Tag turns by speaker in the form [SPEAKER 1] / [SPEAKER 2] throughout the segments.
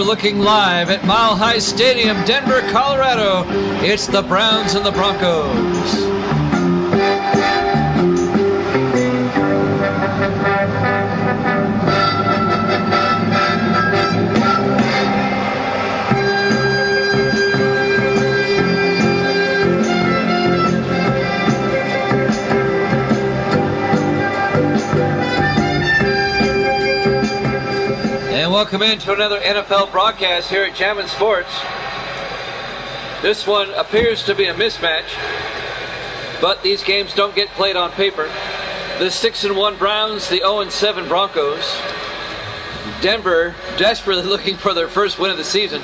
[SPEAKER 1] looking live at Mile High Stadium, Denver, Colorado. It's the Browns and the Broncos. Welcome into another NFL broadcast here at Jammin' Sports. This one appears to be a mismatch, but these games don't get played on paper. The 6-1 Browns, the 0-7 Broncos. Denver desperately looking for their first win of the season,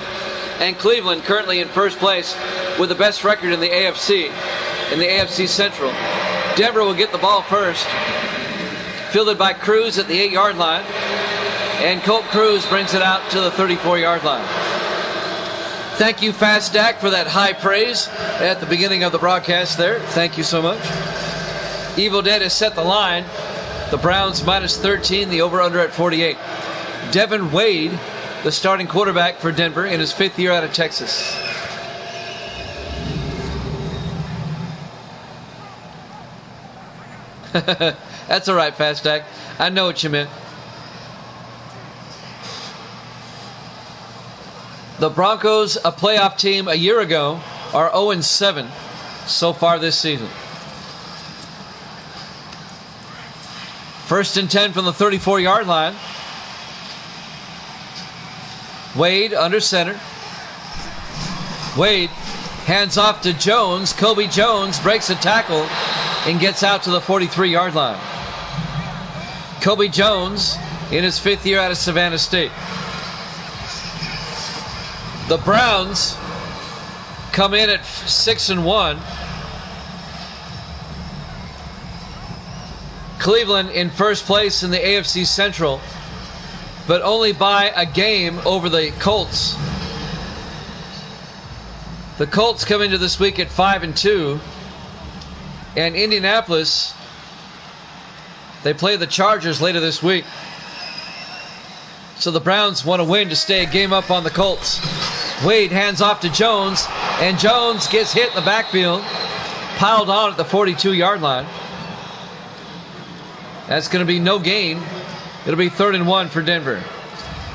[SPEAKER 1] and Cleveland currently in first place with the best record in the AFC Central. Denver will get the ball first, fielded by Cruz at the 8-yard line. And Colt Cruz brings it out to the 34-yard line. Thank you, Fast Stack, for that high praise at the beginning of the broadcast there. Thank you so much. Evil Dead has set the line. The Browns minus 13, the over-under at 48. Devin Wade, the starting quarterback for Denver in his 5th year out of Texas. That's all right, Fast Stack. I know what you meant. The Broncos, a playoff team a year ago, are 0-7 so far this season. 1st and 10 from the 34-yard line. Wade under center. Wade hands off to Jones. Kobe Jones breaks a tackle and gets out to the 43-yard line. Kobe Jones in his 5th year out of Savannah State. The Browns come in at 6-1. Cleveland in first place in the AFC Central, but only by a game over the Colts. The Colts come into this week at 5-2, and Indianapolis, they play the Chargers later this week. So the Browns want to win to stay a game up on the Colts. Wade hands off to Jones, and Jones gets hit in the backfield, piled on at the 42-yard line. That's going to be no gain. It'll be 3rd and 1 for Denver.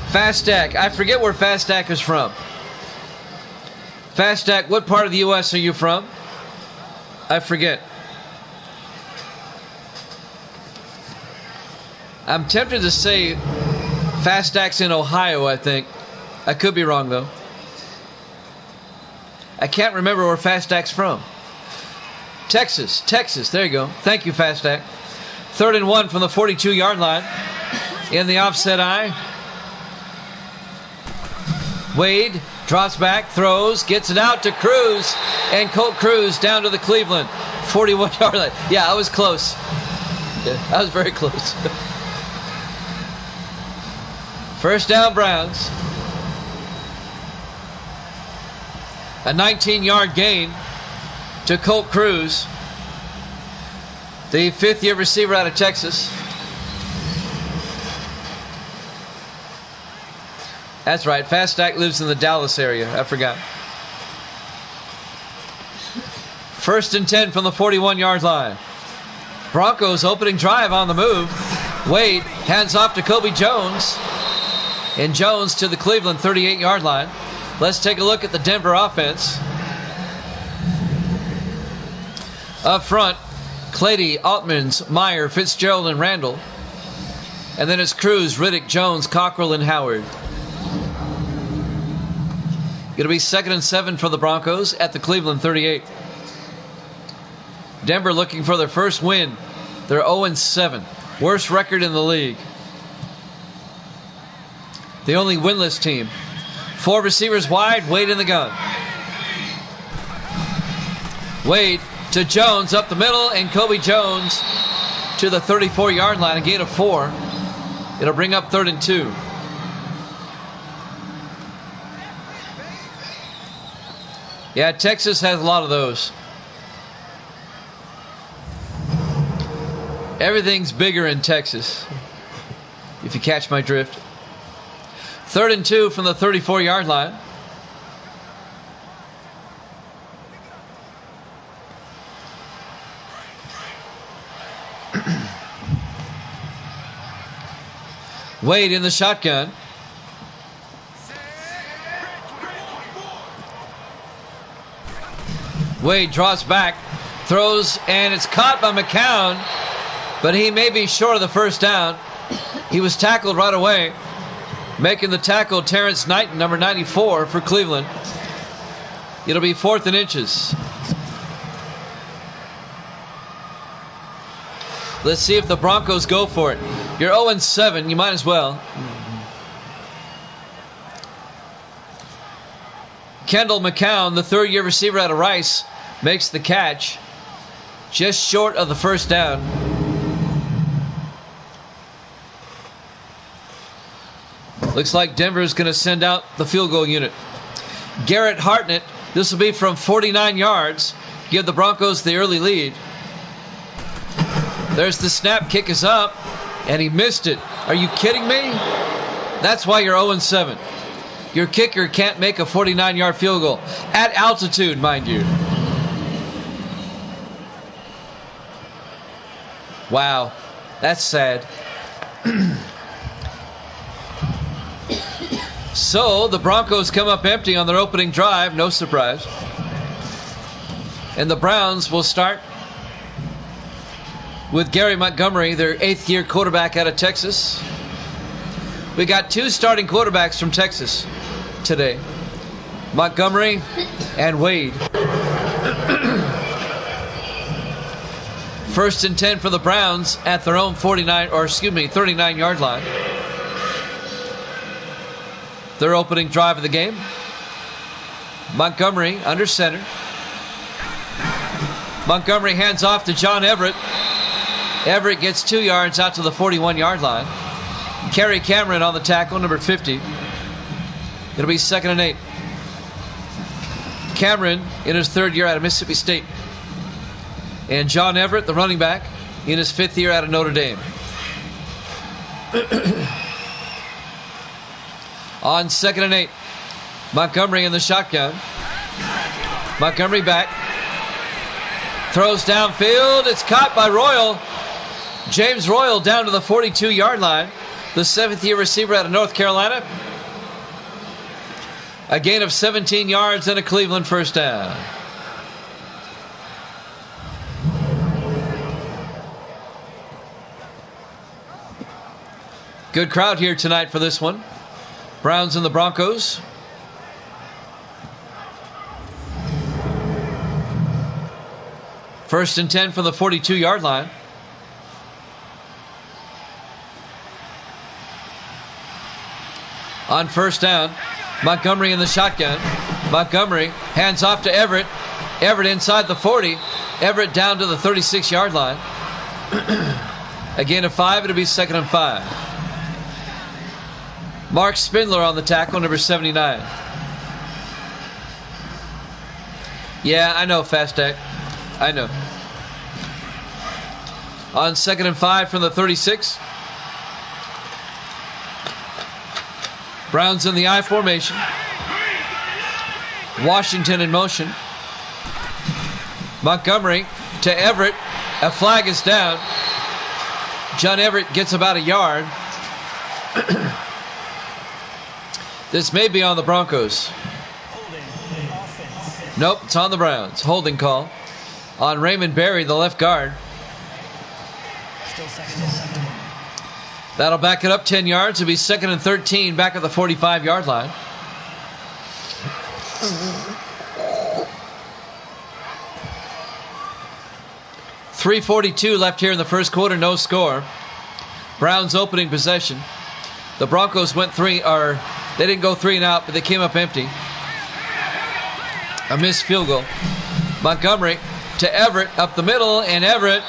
[SPEAKER 1] Fast Stack. I forget where Fast Stack is from. Fast Stack, what part of the U.S. are you from? I forget. I'm tempted to say Fast Stack's in Ohio, I think. I could be wrong, though. I can't remember where Fast Stack's from. Texas. There you go. Thank you, Fast Stack. 3rd and 1 from the 42-yard line. In the offset eye. Wade drops back, throws, gets it out to Cruz. And Colt Cruz down to the Cleveland 41-yard line. Yeah, I was close. I was very close. First down, Browns. A 19-yard gain to Colt Cruz, the 5th-year receiver out of Texas. That's right, Fast Stack lives in the Dallas area. I forgot. 1st and 10 from the 41-yard line. Broncos opening drive on the move. Wade hands off to Kobe Jones. And Jones to the Cleveland 38-yard line. Let's take a look at the Denver offense. Up front, Clady, Altmans, Meyer, Fitzgerald, and Randall. And then it's Cruz, Riddick, Jones, Cockrell, and Howard. Going to be 2nd and 7 for the Broncos at the Cleveland 38. Denver looking for their first win. They're 0-7. Worst record in the league. The only winless team. 4 receivers wide, Wade in the gun. Wade to Jones up the middle, and Kobe Jones to the 34-yard line, a gain of 4. It'll bring up 3rd and 2. Yeah, Texas has a lot of those. Everything's bigger in Texas, if you catch my drift. 3rd and 2 from the 34-yard line. Wade in the shotgun. Wade draws back, throws, and it's caught by McCown, but he may be short of the first down. He was tackled right away. Making the tackle, Terrence Knighton, number 94 for Cleveland. It'll be 4th and inches. Let's see if the Broncos go for it. You're 0-7, you might as well. Kendall McCown, the 3rd-year receiver out of Rice, makes the catch. Just short of the first down. Looks like Denver's going to send out the field goal unit. Garrett Hartnett, this will be from 49 yards. Give the Broncos the early lead. There's the snap, kick is up, and he missed it. Are you kidding me? That's why you're 0-7. Your kicker can't make a 49-yard field goal. At altitude, mind you. Wow, that's sad. So the Broncos come up empty on their opening drive, no surprise. And the Browns will start with Gary Montgomery, their 8th-year quarterback out of Texas. We got 2 starting quarterbacks from Texas today, Montgomery and Wade. 1st and 10 for the Browns at their own 39-yard line. Their opening drive of the game. Montgomery under center. Montgomery hands off to John Everett. Everett gets 2 yards out to the 41-yard line. Kerry Cameron on the tackle, number 50. It'll be 2nd and 8. Cameron in his 3rd year out of Mississippi State. And John Everett, the running back, in his 5th year out of Notre Dame. On 2nd and 8, Montgomery in the shotgun. Montgomery back. Throws downfield. It's caught by Royal. James Royal down to the 42-yard line. The 7th-year receiver out of North Carolina. A gain of 17 yards and a Cleveland first down. Good crowd here tonight for this one. Browns and the Broncos. First and 10 from the 42-yard line. On first down, Montgomery in the shotgun. Montgomery hands off to Everett. Everett inside the 40. Everett down to the 36-yard line. A gain of 5. It'll be 2nd and 5. Mark Spindler on the tackle, number 79. Yeah, I know, Fast Act. I know. On 2nd and 5 from the 36. Browns in the I formation. Washington in motion. Montgomery to Everett. A flag is down. John Everett gets about a yard. This may be on the Broncos. Nope, it's on the Browns. Holding call on Raymond Berry, the left guard. That'll back it up 10 yards. It'll be 2nd and 13 back at the 45-yard line. .342 left here in the first quarter, no score. Browns opening possession. The Broncos went they didn't go 3 and out, but they came up empty. A missed field goal. Montgomery to Everett up the middle, and Everett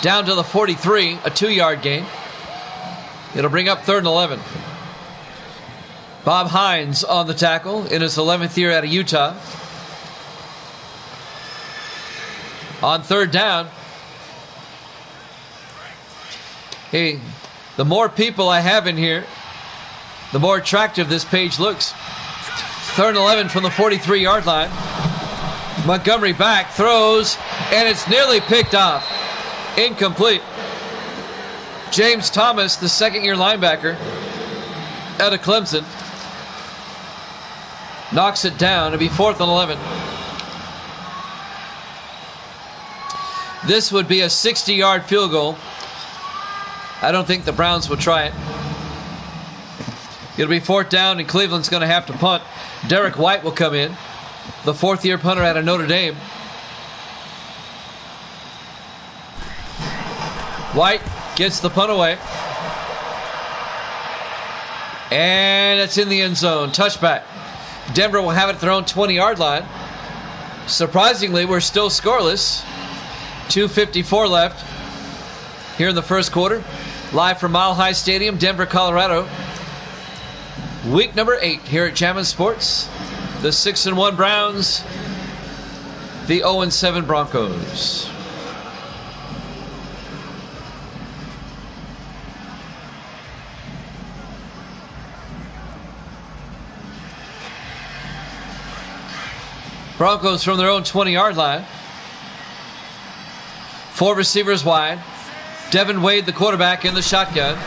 [SPEAKER 1] down to the 43, a 2-yard gain. It'll bring up 3rd and 11. Bob Hines on the tackle in his 11th year out of Utah. On 3rd down. Hey, the more people I have in here, the more attractive this page looks. 3rd and 11 from the 43-yard line. Montgomery back, throws, and it's nearly picked off. Incomplete. James Thomas, the second-year linebacker out of Clemson, knocks it down. It'll be 4th and 11. This would be a 60-yard field goal. I don't think the Browns will try it. It'll be 4th down, and Cleveland's going to have to punt. Derek White will come in, the 4th-year punter out of Notre Dame. White gets the punt away. And it's in the end zone. Touchback. Denver will have it at their own 20-yard line. Surprisingly, we're still scoreless. 2:54 left here in the first quarter. Live from Mile High Stadium, Denver, Colorado. Week number 8 here at Jammin' Sports. The 6-1 Browns, the 0-7 Broncos. Broncos from their own 20-yard line. 4 receivers wide. Devin Wade, the quarterback, in the shotgun.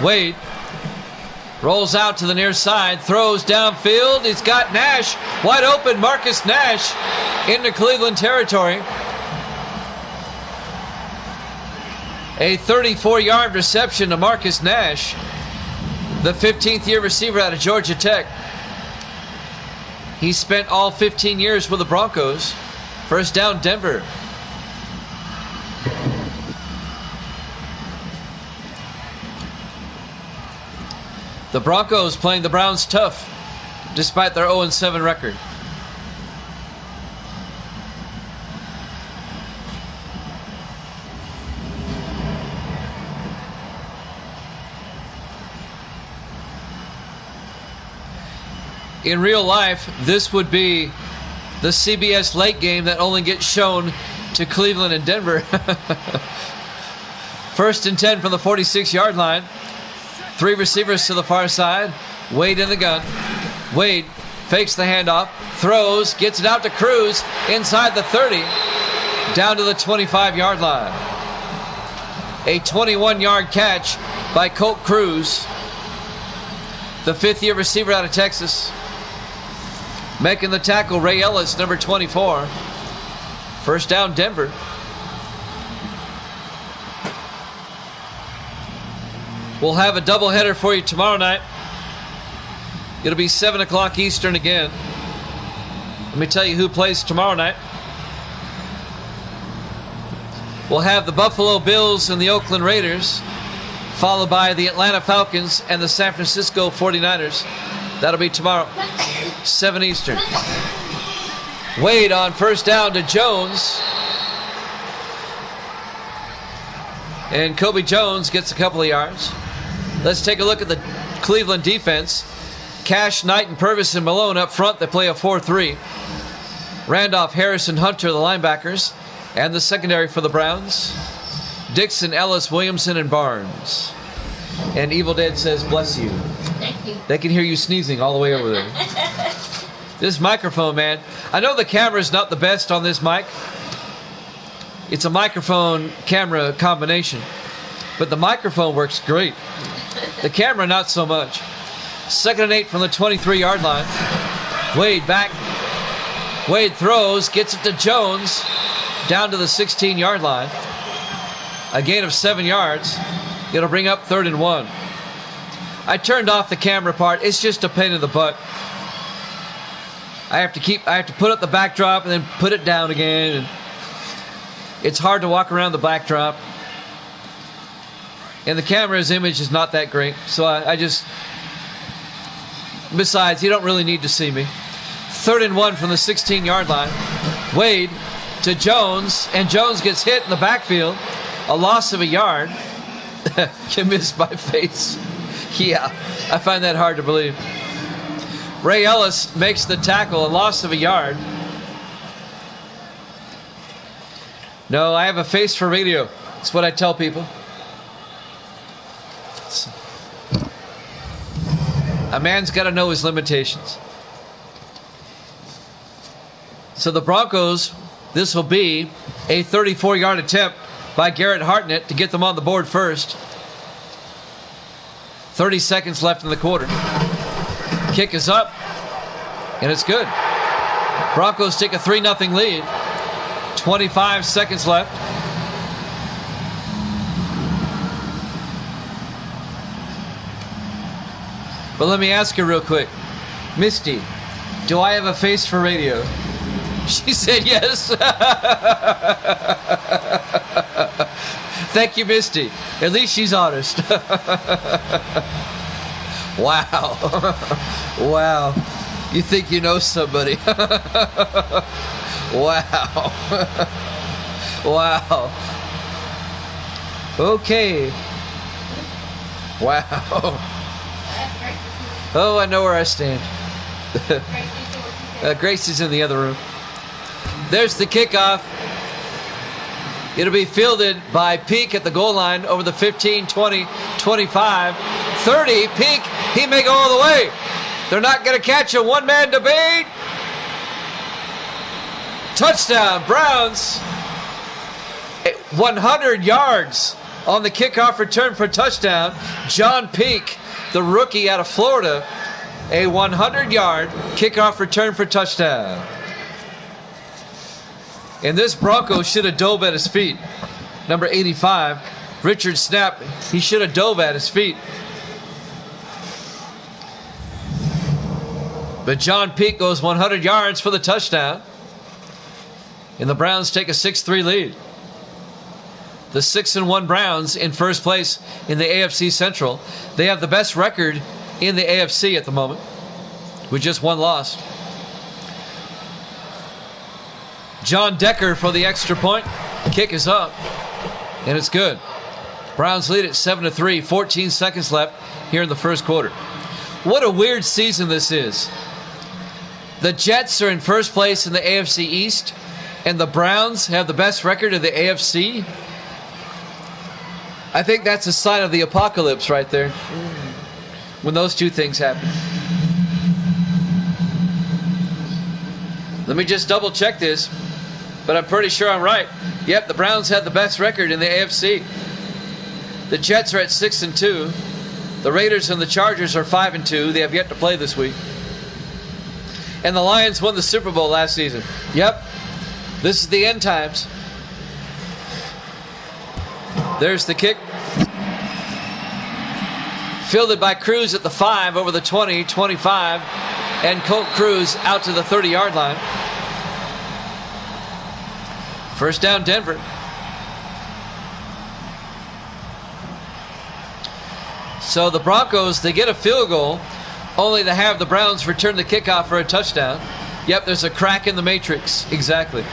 [SPEAKER 1] Wade rolls out to the near side, throws downfield. He's got Nash wide open. Marcus Nash into Cleveland territory. A 34-yard reception to Marcus Nash, the 15th-year receiver out of Georgia Tech. He spent all 15 years with the Broncos. First down, Denver. The Broncos playing the Browns tough, despite their 0-7 record. In real life, this would be the CBS late game that only gets shown to Cleveland and Denver. 1st and 10 from the 46-yard line. 3 receivers to the far side. Wade in the gun. Wade fakes the handoff, throws, gets it out to Cruz inside the 30, down to the 25-yard line. A 21-yard catch by Colt Cruz, the 5th-year receiver out of Texas. Making the tackle, Ray Ellis, number 24. First down, Denver. We'll have a doubleheader for you tomorrow night. It'll be 7 o'clock Eastern again. Let me tell you who plays tomorrow night. We'll have the Buffalo Bills and the Oakland Raiders, followed by the Atlanta Falcons and the San Francisco 49ers. That'll be tomorrow, 7 Eastern. Wade on first down to Jones. And Kobe Jones gets a couple of yards. Let's take a look at the Cleveland defense. Cash, Knight, and Purvis and Malone up front. They play a 4-3. Randolph, Harris, and Hunter, the linebackers. And the secondary for the Browns. Dixon, Ellis, Williamson, and Barnes. And Evil Dead says, bless you.
[SPEAKER 2] Thank you.
[SPEAKER 1] They can hear you sneezing all the way over there. This microphone, man. I know the camera's not the best on this mic. It's a microphone camera combination. But the microphone works great. The camera, not so much. 2nd and 8 from the 23-yard line. Wade back. Wade throws, gets it to Jones, down to the 16-yard line. A gain of 7 yards. It'll bring up 3rd and 1. I turned off the camera part. It's just a pain in the butt. I have to put up the backdrop and then put it down again. And it's hard to walk around the backdrop. And the camera's image is not that great. So I just... Besides, you don't really need to see me. 3rd and 1 from the 16-yard line. Wade to Jones. And Jones gets hit in the backfield. A loss of a yard. You missed my face. Yeah, I find that hard to believe. Ray Ellis makes the tackle. A loss of a yard. No, I have a face for radio. That's what I tell people. A man's got to know his limitations. So the Broncos, this will be a 34-yard attempt by Garrett Hartnett to get them on the board first. 30 seconds left in the quarter. Kick is up, and it's good. Broncos take a 3-0 lead. 25 seconds left. But let me ask you real quick. Misty, do I have a face for radio? She said yes. Thank you, Misty. At least she's honest. Wow. Wow. You think you know somebody. Wow. Wow. Okay. Wow. Oh, I know where I stand. Gracie's in the other room. There's the kickoff. It'll be fielded by Peak at the goal line over the 15, 20, 25, 30. Peak, he may go all the way. They're not going to catch a one-man debate. Touchdown, Browns. 100 yards on the kickoff return for touchdown. John Peak, the rookie out of Florida, a 100-yard kickoff return for touchdown. And this Bronco should have dove at his feet. Number 85, Richard Snapp, he should have dove at his feet. But John Peak goes 100 yards for the touchdown. And the Browns take a 6-3 lead. The 6-1 Browns in first place in the AFC Central. They have the best record in the AFC at the moment, with just one loss. John Decker for the extra point. Kick is up, and it's good. Browns lead at 7-3, 14 seconds left here in the first quarter. What a weird season this is. The Jets are in first place in the AFC East, and the Browns have the best record in the AFC. I think that's a sign of the apocalypse right there, when those two things happen. Let me just double check this, but I'm pretty sure I'm right. Yep, the Browns had the best record in the AFC. The Jets are at 6-2. The Raiders and the Chargers are 5-2. They have yet to play this week. And the Lions won the Super Bowl last season. Yep, this is the end times. There's the kick. Fielded by Cruz at the 5 over the 20, 25. And Colt Cruz out to the 30-yard line. First down, Denver. So the Broncos, they get a field goal, only to have the Browns return the kickoff for a touchdown. Yep, there's a crack in the matrix. Exactly.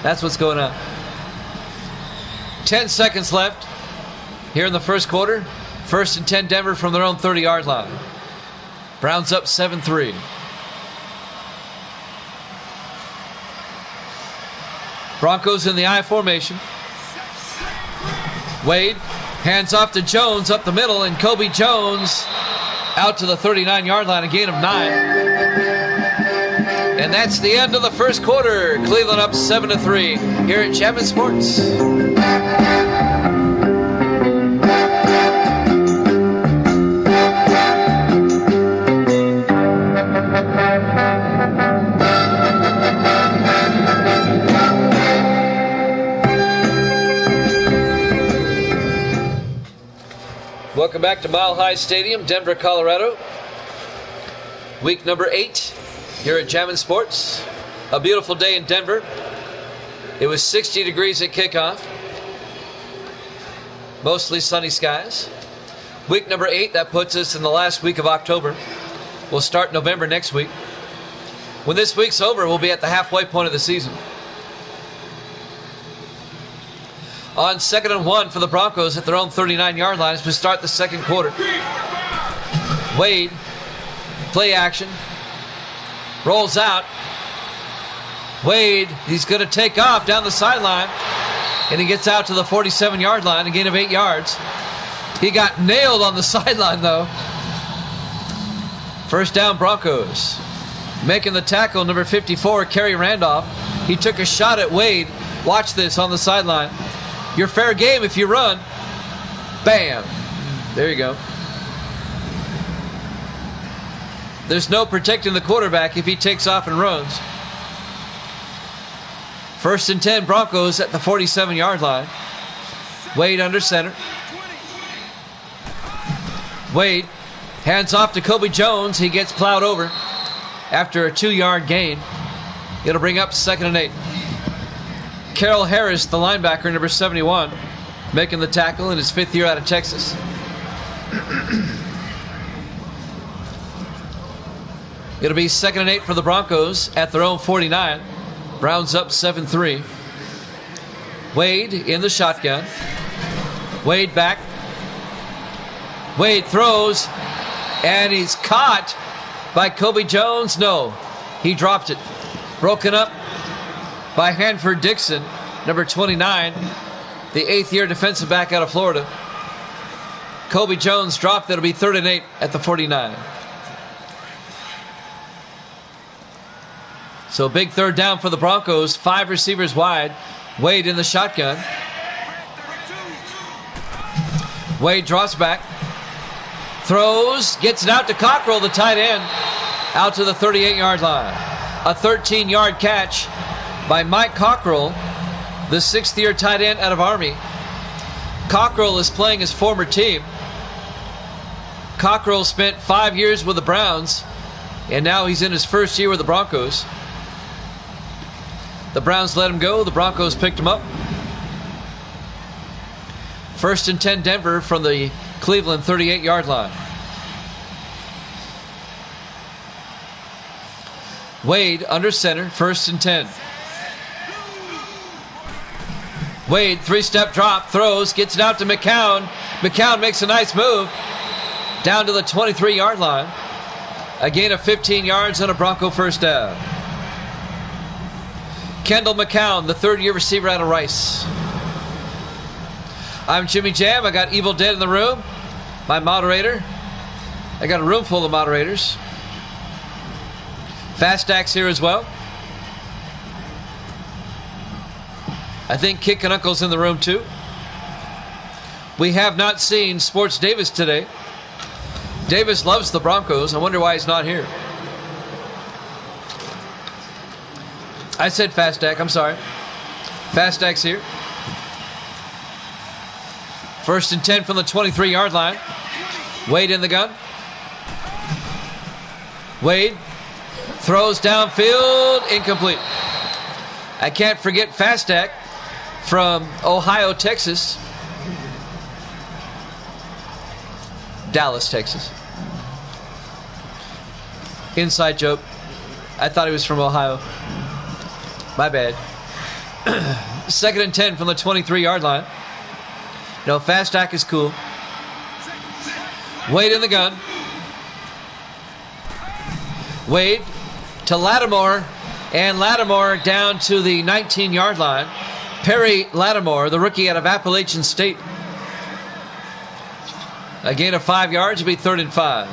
[SPEAKER 1] That's what's going on. 10 seconds left here in the first quarter. First and 10 Denver from their own 30-yard line. Browns up 7-3. Broncos in the I formation. Wade hands off to Jones up the middle, and Kobe Jones out to the 39-yard line, a gain of 9. And that's the end of the first quarter. Cleveland up 7-3 here at Chapman Sports. Welcome back to Mile High Stadium, Denver, Colorado. Week number 8 here at Jammin' Sports. A beautiful day in Denver. It was 60 degrees at kickoff. Mostly sunny skies. Week number 8, that puts us in the last week of October. We'll start November next week. When this week's over, we'll be at the halfway point of the season. On 2nd and 1 for the Broncos at their own 39-yard line as we start the second quarter. Wade, play action, rolls out. Wade, he's going to take off down the sideline, and he gets out to the 47-yard line, a gain of 8 yards. He got nailed on the sideline, though. First down, Broncos. Making the tackle, number 54, Kerry Randolph. He took a shot at Wade. Watch this on the sideline. You're fair game if you run. Bam. There you go. There's no protecting the quarterback if he takes off and runs. First and 10, Broncos at the 47-yard line. Wade under center. Wade hands off to Kobe Jones. He gets plowed over after a 2-yard gain. It'll bring up 2nd and 8. Carroll Harris, the linebacker, number 71, making the tackle in his 5th year out of Texas. It'll be 2nd and 8 for the Broncos at their own 49. Browns up 7-3. Wade in the shotgun. Wade back. Wade throws, and he's caught by Kobe Jones. No, he dropped it. Broken up by Hanford Dixon, number 29, the 8th year defensive back out of Florida. Kobe Jones dropped. That'll be 3rd and 8 at the 49. So big 3rd down for the Broncos. 5 receivers wide. Wade in the shotgun. Wade drops back. Throws. Gets it out to Cockrell, the tight end. Out to the 38-yard line. A 13-yard catch by Mike Cockrell, the 6th year tight end out of Army. Cockrell is playing his former team. Cockrell spent 5 years with the Browns, and now he's in his 1st year with the Broncos. The Browns let him go. The Broncos picked him up. First and 10, Denver from the Cleveland 38-yard line. Wade under center, 1st and 10. Wade, 3-step drop, throws, gets it out to McCown. McCown makes a nice move down to the 23-yard line. A gain of 15 yards and a Bronco 1st down. Kendall McCown, the 3rd-year receiver out of Rice. I'm Jimmy Jam. I got Evil Dead in the room, my moderator. I got a room full of moderators. Fast Axe here as well. I think Kick and Uncle's in the room too. We have not seen Sports Davis today. Davis loves the Broncos. I wonder why he's not here. I said Fast Axe. I'm sorry. Fast Axe here. 1st and 10 from the 23-yard line. Wade in the gun. Wade throws downfield, incomplete. I can't forget Fast Axe from Ohio, Texas. Dallas, Texas. Inside joke. I thought he was from Ohio. My bad. 2nd and 10 from the 23-yard line. No, Fast Axe is cool. Wade in the gun. Wade to Lattimore, and Lattimore down to the 19-yard line. Perry Lattimore, the rookie out of Appalachian State. A gain of 5 yards will be 3rd and 5.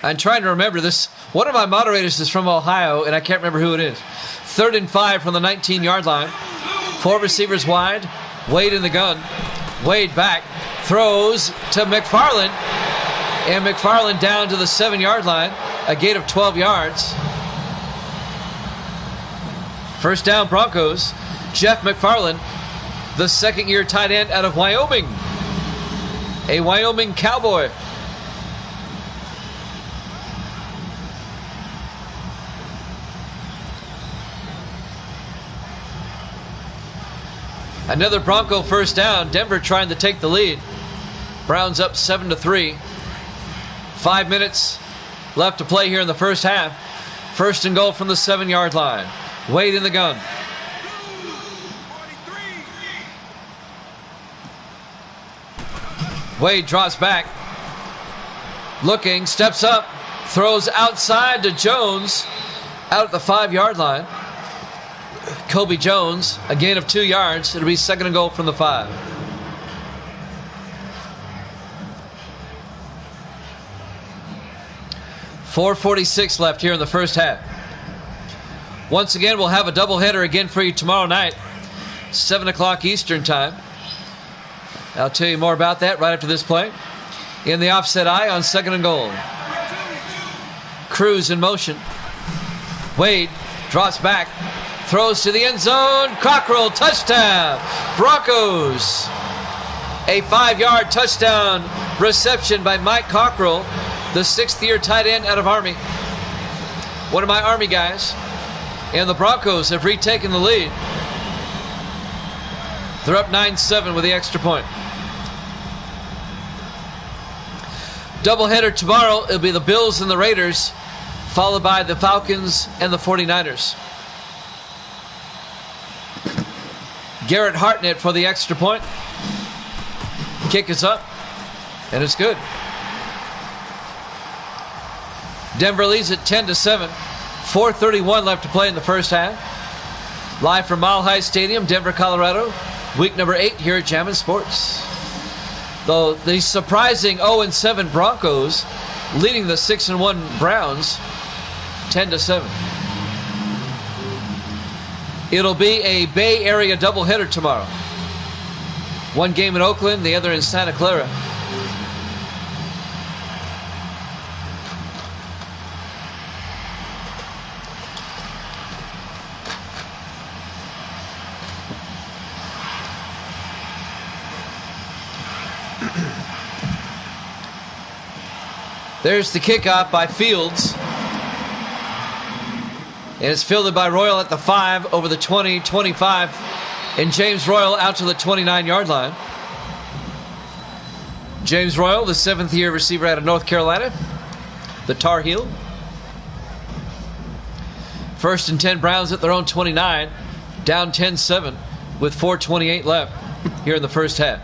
[SPEAKER 1] I'm trying to remember this. One of my moderators is from Ohio, and I can't remember who it is. 3rd and 5 from the 19-yard line. 4 receivers wide. Wade in the gun. Wade back. Throws to McFarland. And McFarland down to the 7-yard line. A gain of 12 yards. First down, Broncos. Jeff McFarland, the 2nd-year tight end out of Wyoming. A Wyoming Cowboy. Another Bronco 1st down. Denver trying to take the lead. Browns up 7-3. 5 minutes left to play here in the 1st half. 1st and goal from the 7-yard line. Wade in the gun. Wade drops back. Looking, steps up, throws outside to Jones out at the 5-yard line. Kobe Jones, a gain of 2 yards. It'll be second and goal from the 5. .446 left here in the first half. Once again, we'll have a doubleheader again for you tomorrow night, 7 o'clock Eastern time. I'll tell you more about that right after this play. In the offset eye on second and goal. Cruz in motion. Wade drops back, throws to the end zone. Cockrell, touchdown. Broncos. A 5-yard touchdown reception by Mike Cockrell, the 6th-year tight end out of Army. One of my Army guys. And the Broncos have retaken the lead. They're up 9-7 with the extra point. Doubleheader tomorrow. It'll be the Bills and the Raiders, followed by the Falcons and the 49ers. Garrett Hartnett for the extra point. Kick is up, and it's good. Denver leads at 10-7. 4:31 left to play in the first half. Live from Mile High Stadium, Denver, Colorado. Week number 8 here at Jammin' Sports. Though the surprising 0-7 Broncos leading the 6-1 Browns 10-7. It'll be a Bay Area doubleheader tomorrow. One game in Oakland, the other in Santa Clara. There's the kickoff by Fields. And it's fielded by Royal at the 5 over the 20, 25. And James Royal out to the 29-yard line. James Royal, the 7th-year receiver out of North Carolina, the Tar Heel. 1st and 10 Browns at their own 29, down 10-7 with 4:28 left here in the first half.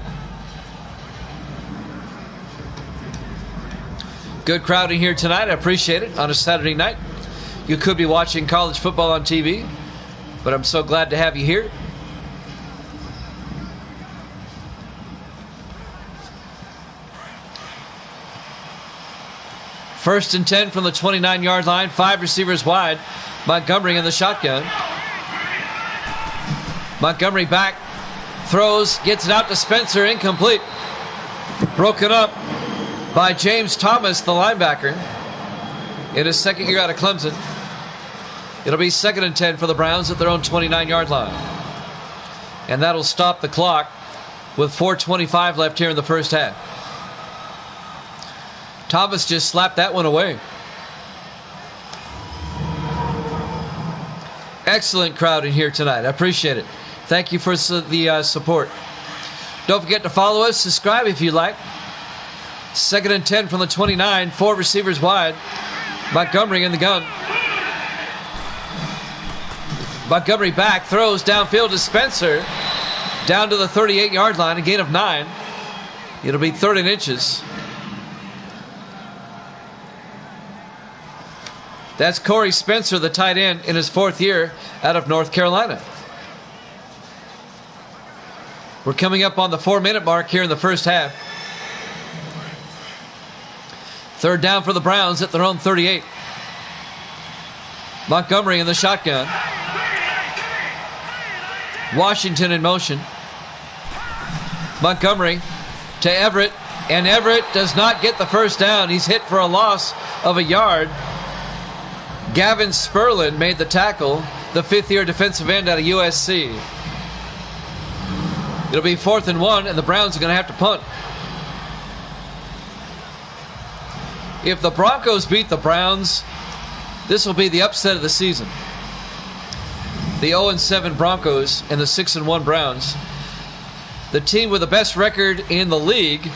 [SPEAKER 1] Good crowd in here tonight. I appreciate it on a Saturday night. You could be watching college football on TV, but I'm so glad to have you here. First and 10 from the 29-yard line. 5 receivers wide. Montgomery in the shotgun. Montgomery back. Throws. Gets it out to Spencer. Incomplete. Broken up by James Thomas, the linebacker, in his 2nd year out of Clemson. It'll be 2nd and 10 for the Browns at their own 29-yard line. And that'll stop the clock with 4:25 left here in the first half. Thomas just slapped that one away. Excellent crowd in here tonight. I appreciate it. Thank you for the support. Don't forget to follow us. Subscribe if you like. 2nd and 10 from the 29. 4 receivers wide. Montgomery in the gun. Montgomery back. Throws downfield to Spencer. Down to the 38-yard line. A gain of 9. It'll be 3rd and inches. That's Corey Spencer, the tight end, in his 4th year out of North Carolina. We're coming up on the 4-minute mark here in the first half. 3rd down for the Browns at their own 38. Montgomery in the shotgun. Washington in motion. Montgomery to Everett, and Everett does not get the first down. He's hit for a loss of a yard. Gavin Sperlin made the tackle, the 5th-year defensive end out of USC. It'll be 4th and 1, and the Browns are going to have to punt. If the Broncos beat the Browns, this will be the upset of the season. The 0-7 Broncos and the 6-1 Browns. The team with the best record in the league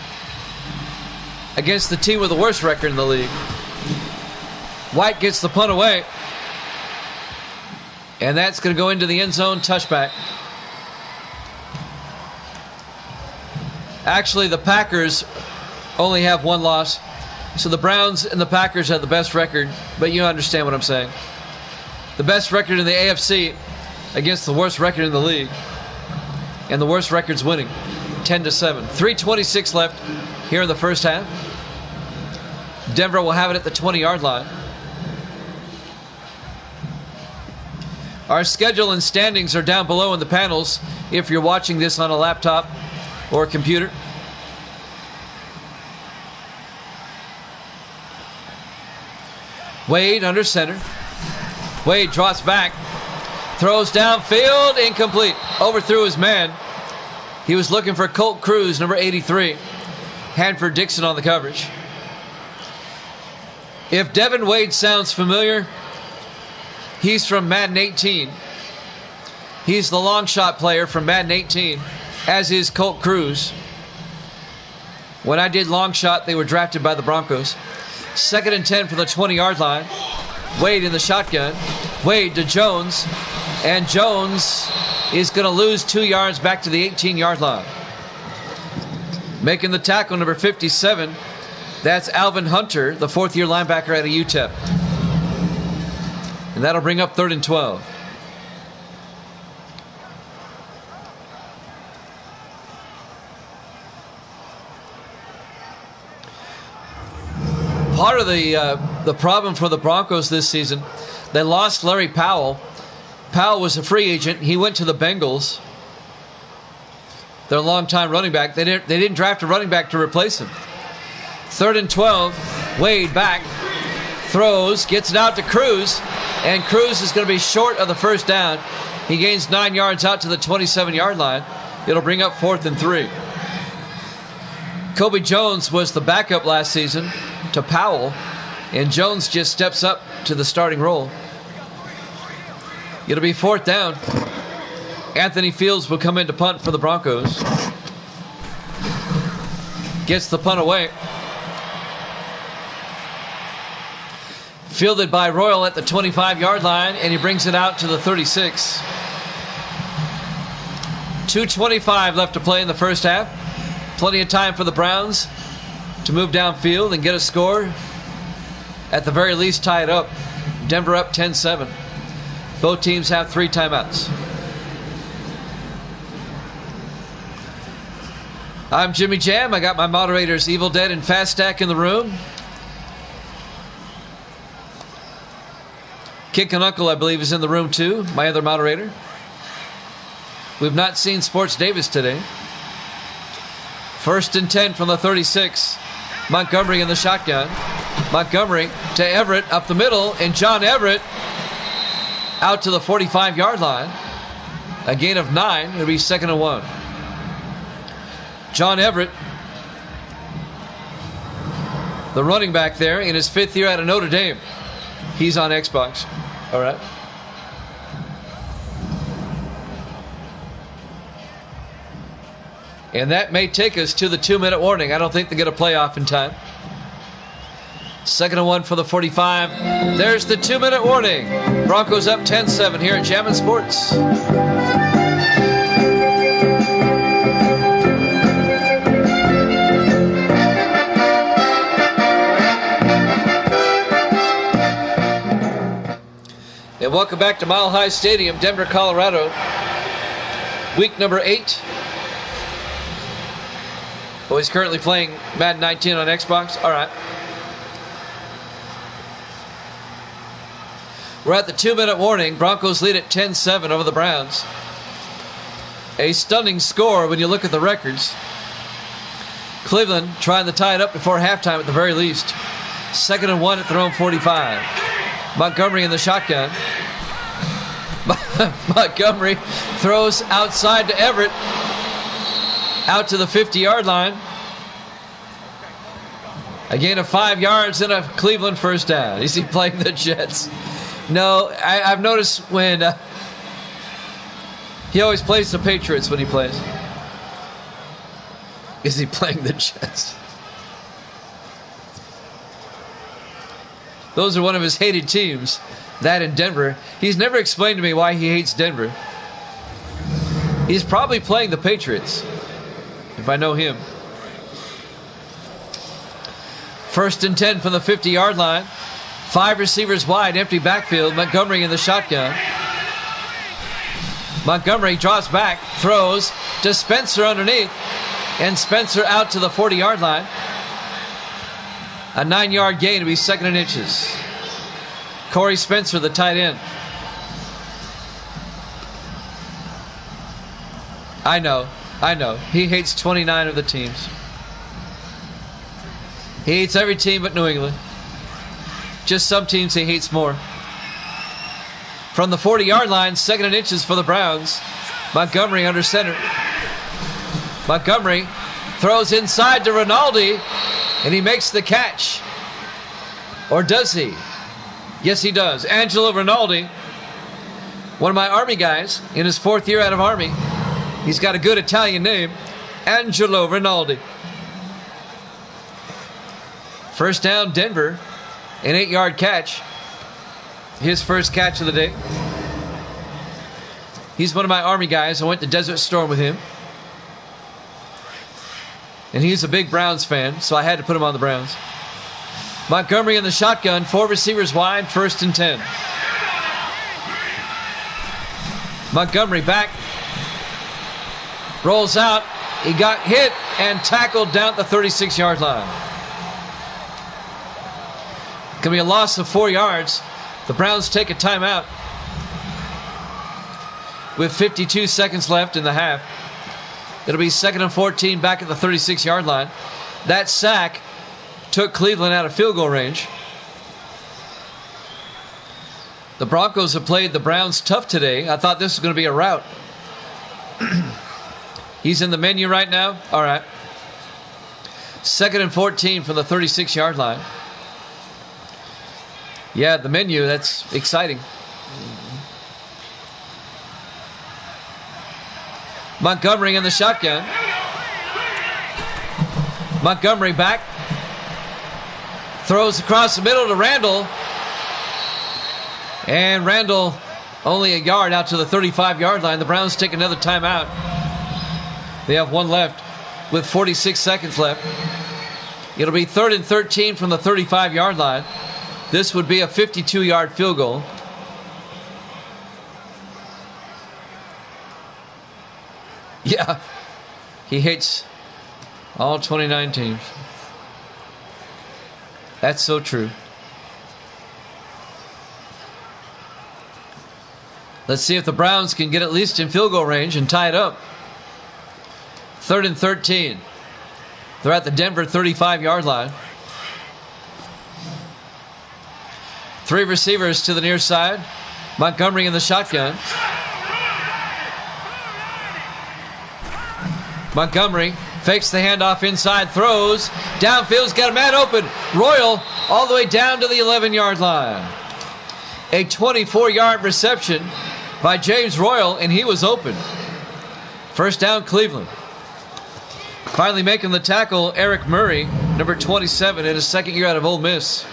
[SPEAKER 1] against the team with the worst record in the league. White gets the punt away. And that's going to go into the end zone, touchback. Actually, the Packers only have 1 loss. So the Browns and the Packers have the best record, but you understand what I'm saying. The best record in the AFC against the worst record in the league. And the worst record's winning, 10-7. 3:26 left here in the first half. Denver will have it at the 20-yard line. Our schedule and standings are down below in the panels if you're watching this on a laptop or a computer. Wade under center. Wade drops back. Throws downfield. Incomplete. Overthrew his man. He was looking for Colt Cruz, number 83. Hanford Dixon on the coverage. If Devin Wade sounds familiar, he's from Madden 18. He's the long shot player from Madden 18, as is Colt Cruz. When I did long shot, they were drafted by the Broncos. 2nd and 10 from the 20-yard line. Wade in the shotgun. Wade to Jones. And Jones is going to lose 2 yards back to the 18-yard line. Making the tackle, number 57. That's Alvin Hunter, the 4th-year linebacker out of UTEP. And that'll bring up 3rd and 12. Part of the problem for the Broncos this season, they lost Larry Powell. Powell was a free agent. He went to the Bengals. Their longtime running back. They didn't draft a running back to replace him. 3rd and 12. Wade back. Throws. Gets it out to Cruz. And Cruz is going to be short of the first down. He gains 9 yards out to the 27-yard line. It'll bring up 4th and 3. Kobe Jones was the backup last season to Powell. And Jones just steps up to the starting role. It'll be 4th down. Anthony Fields will come in to punt for the Broncos. Gets the punt away. Fielded by Royal at the 25-yard line, and he brings it out to the 36. 2:25 left to play in the first half. Plenty of time for the Browns to move downfield and get a score. At the very least, tie it up. Denver up 10-7. Both teams have 3 timeouts. I'm Jimmy Jam. I got my moderators Evil Dead and Fast Stack in the room. Kink and Uncle, I believe, is in the room too, my other moderator. We've not seen Sports Davis today. 1st and 10 from the 36. Montgomery in the shotgun. Montgomery to Everett up the middle, and John Everett out to the 45-yard line. A gain of 9. It'll be 2nd and 1. John Everett, the running back there, in his 5th year out of Notre Dame. He's on Xbox. All right. And that may take us to the 2-minute warning. I don't think they get a playoff in time. 2nd and 1 for the 45. There's the 2-minute warning. Broncos up 10-7 here at Jammin' Sports. And welcome back to Mile High Stadium, Denver, Colorado. Week number 8. Oh, he's currently playing Madden 19 on Xbox. All right. We're at the 2-minute warning. Broncos lead at 10-7 over the Browns. A stunning score when you look at the records. Cleveland trying to tie it up before halftime at the very least. 2nd and 1 at their own 45. Montgomery in the shotgun. Montgomery throws outside to Everett. Out to the 50-yard line. A gain of 5 yards and a Cleveland first down. Is he playing the Jets? No, I've noticed when he always plays the Patriots when he plays. Is he playing the Jets? Those are one of his hated teams, that in Denver. He's never explained to me why he hates Denver. He's probably playing the Patriots, if I know him. 1st and 10 from the 50-yard line. 5 receivers wide, empty backfield. Montgomery in the shotgun. Montgomery draws back, throws to Spencer underneath, and Spencer out to the 40-yard line. A 9-yard gain to be 2nd and inches. Corey Spencer, the tight end. I know. He hates 29 of the teams. He hates every team but New England. Just some teams he hates more. From the 40-yard line, 2nd and inches for the Browns. Montgomery under center. Montgomery throws inside to Rinaldi, and he makes the catch. Or does he? Yes, he does. Angelo Rinaldi, one of my Army guys in his 4th year out of Army. He's got a good Italian name, Angelo Rinaldi. First down, Denver, an 8-yard catch. His first catch of the day. He's one of my Army guys. I went to Desert Storm with him. And he's a big Browns fan, so I had to put him on the Browns. Montgomery in the shotgun, 4 receivers wide, 1st and 10. Montgomery back. Rolls out. He got hit and tackled down at the 36-yard line. Going to be a loss of 4 yards. The Browns take a timeout with 52 seconds left in the half. It'll be 2nd and 14 back at the 36-yard line. That sack took Cleveland out of field goal range. The Broncos have played the Browns tough today. I thought this was going to be a rout. He's in the menu right now. All right. 2nd and 14 from the 36-yard line. Yeah, the menu, that's exciting. Montgomery in the shotgun. Montgomery back. Throws across the middle to Randall. And Randall only a yard out to the 35-yard line. The Browns take another timeout. They have 1 left with 46 seconds left. It'll be 3rd and 13 from the 35-yard line. This would be a 52-yard field goal. Yeah, he hates all 29 teams. That's so true. Let's see if the Browns can get at least in field goal range and tie it up. 3rd and 13. They're at the Denver 35-yard line. 3 receivers to the near side. Montgomery in the shotgun. Montgomery fakes the handoff inside, throws. Downfield's got a man open. Royal all the way down to the 11-yard line. A 24-yard reception by James Royal, and he was open. First down, Cleveland. Finally making the tackle, Eric Murray, number 27, in his 2nd year out of Ole Miss.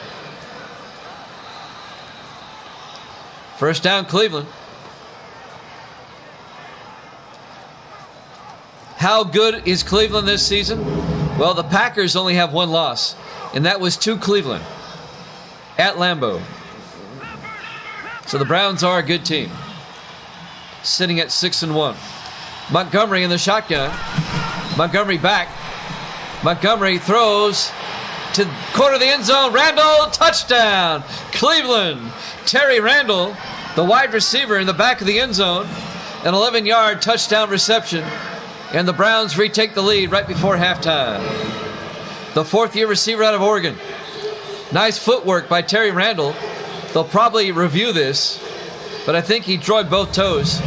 [SPEAKER 1] First down, Cleveland. How good is Cleveland this season? Well, the Packers only have 1 loss, and that was to Cleveland at Lambeau. So the Browns are a good team, sitting at 6-1. Montgomery in the shotgun. Montgomery back. Montgomery throws to corner of the end zone. Randall, touchdown, Cleveland. Terry Randall, the wide receiver in the back of the end zone. An 11-yard touchdown reception. And the Browns retake the lead right before halftime. The 4th-year receiver out of Oregon. Nice footwork by Terry Randall. They'll probably review this, but I think he droid both toes.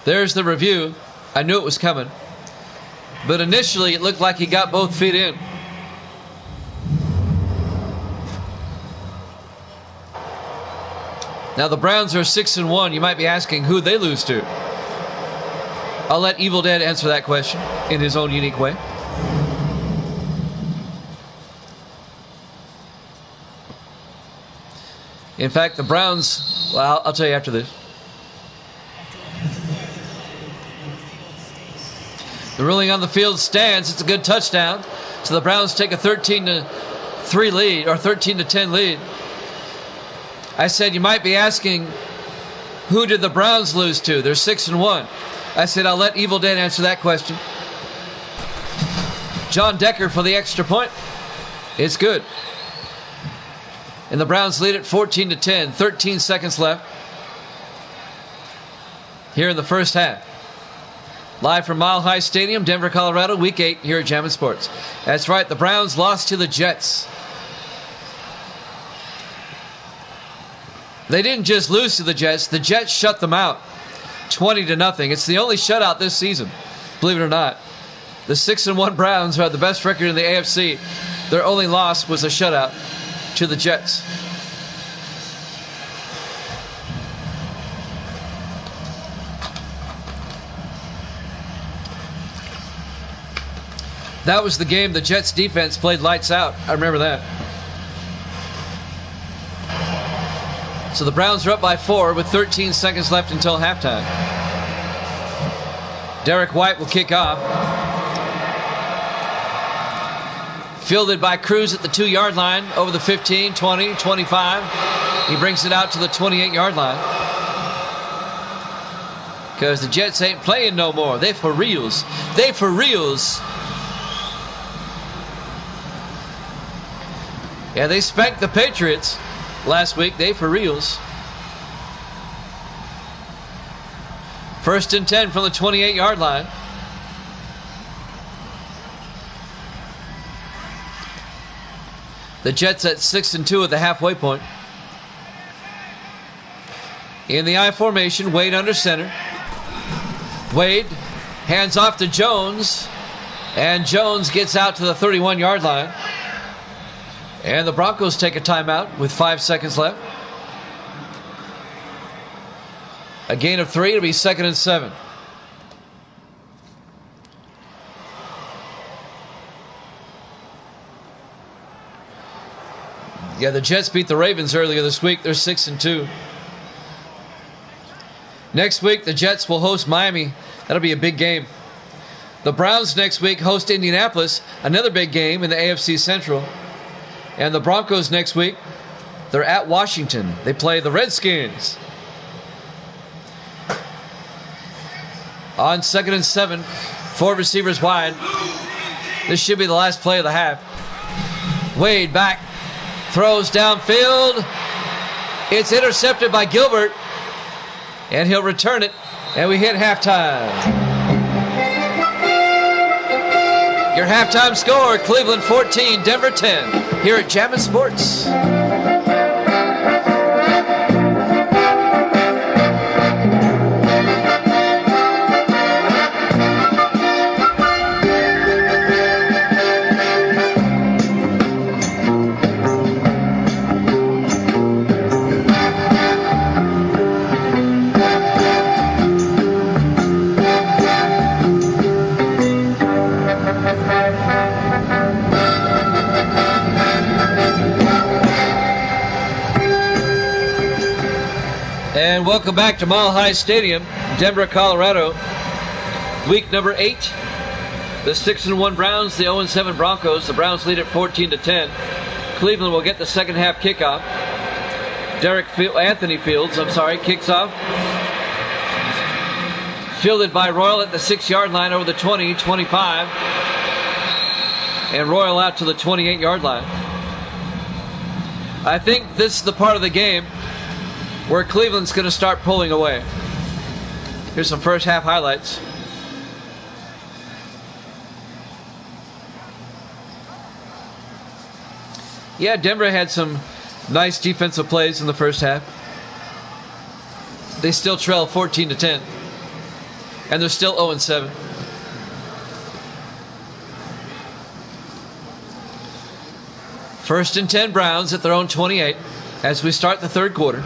[SPEAKER 1] There's the review. I knew it was coming. But initially it looked like he got both feet in. Now the Browns are 6-1. You might be asking who they lose to. I'll let Evil Dead answer that question in his own unique way. In fact, the Browns, well, I'll tell you after this. The ruling on the field stands. It's a good touchdown. So the Browns take a 13-3 lead, or 13-10 lead. I said, you might be asking, who did the Browns lose to? They're 6-1. I said, I'll let Evil Dan answer that question. John Decker for the extra point. It's good. And the Browns lead it 14-10. 13 seconds left here in the first half. Live from Mile High Stadium, Denver, Colorado, Week 8 here at Jammin' Sports. That's right, the Browns lost to the Jets. They didn't just lose to the Jets shut them out 20-0. It's the only shutout this season, believe it or not. The 6-1 Browns, who had the best record in the AFC, their only loss was a shutout to the Jets. That was the game the Jets defense played lights out. I remember that. So the Browns are up by 4 with 13 seconds left until halftime. Derek White will kick off. Fielded by Cruz at the 2-yard line, over the 15, 20, 25. He brings it out to the 28-yard line. Because the Jets ain't playing no more. They for reals. They for reals. Yeah, they spanked the Patriots last week. They for reals. 1st and 10 from the 28-yard line. The Jets at 6-2 at the halfway point. In the I formation, Wade under center. Wade hands off to Jones. And Jones gets out to the 31-yard line. And the Broncos take a timeout with 5 seconds left. A gain of 3. It'll be 2nd and 7. Yeah, the Jets beat the Ravens earlier this week. They're 6-2. Next week, the Jets will host Miami. That'll be a big game. The Browns next week host Indianapolis. Another big game in the AFC Central. And the Broncos next week, they're at Washington. They play the Redskins. On 2nd and 7, 4 receivers wide. This should be the last play of the half. Wade back, throws downfield. It's intercepted by Gilbert. And he'll return it. And we hit halftime. Your halftime score, Cleveland 14, Denver 10, here at Jammin' Sports. And welcome back to Mile High Stadium, Denver, Colorado. Week number 8. The 6-1 Browns, the 0-7 Broncos. The Browns lead at 14-10. Cleveland will get the second half kickoff. Anthony Fields kicks off. Fielded by Royal at the 6-yard line over the 20, 25. And Royal out to the 28-yard line. I think this is the part of the game where Cleveland's going to start pulling away. Here's some first half highlights. Yeah, Denver had some nice defensive plays in the first half. They still trail 14-10. And they're still 0-7. First and 10 Browns at their own 28 as we start the third quarter.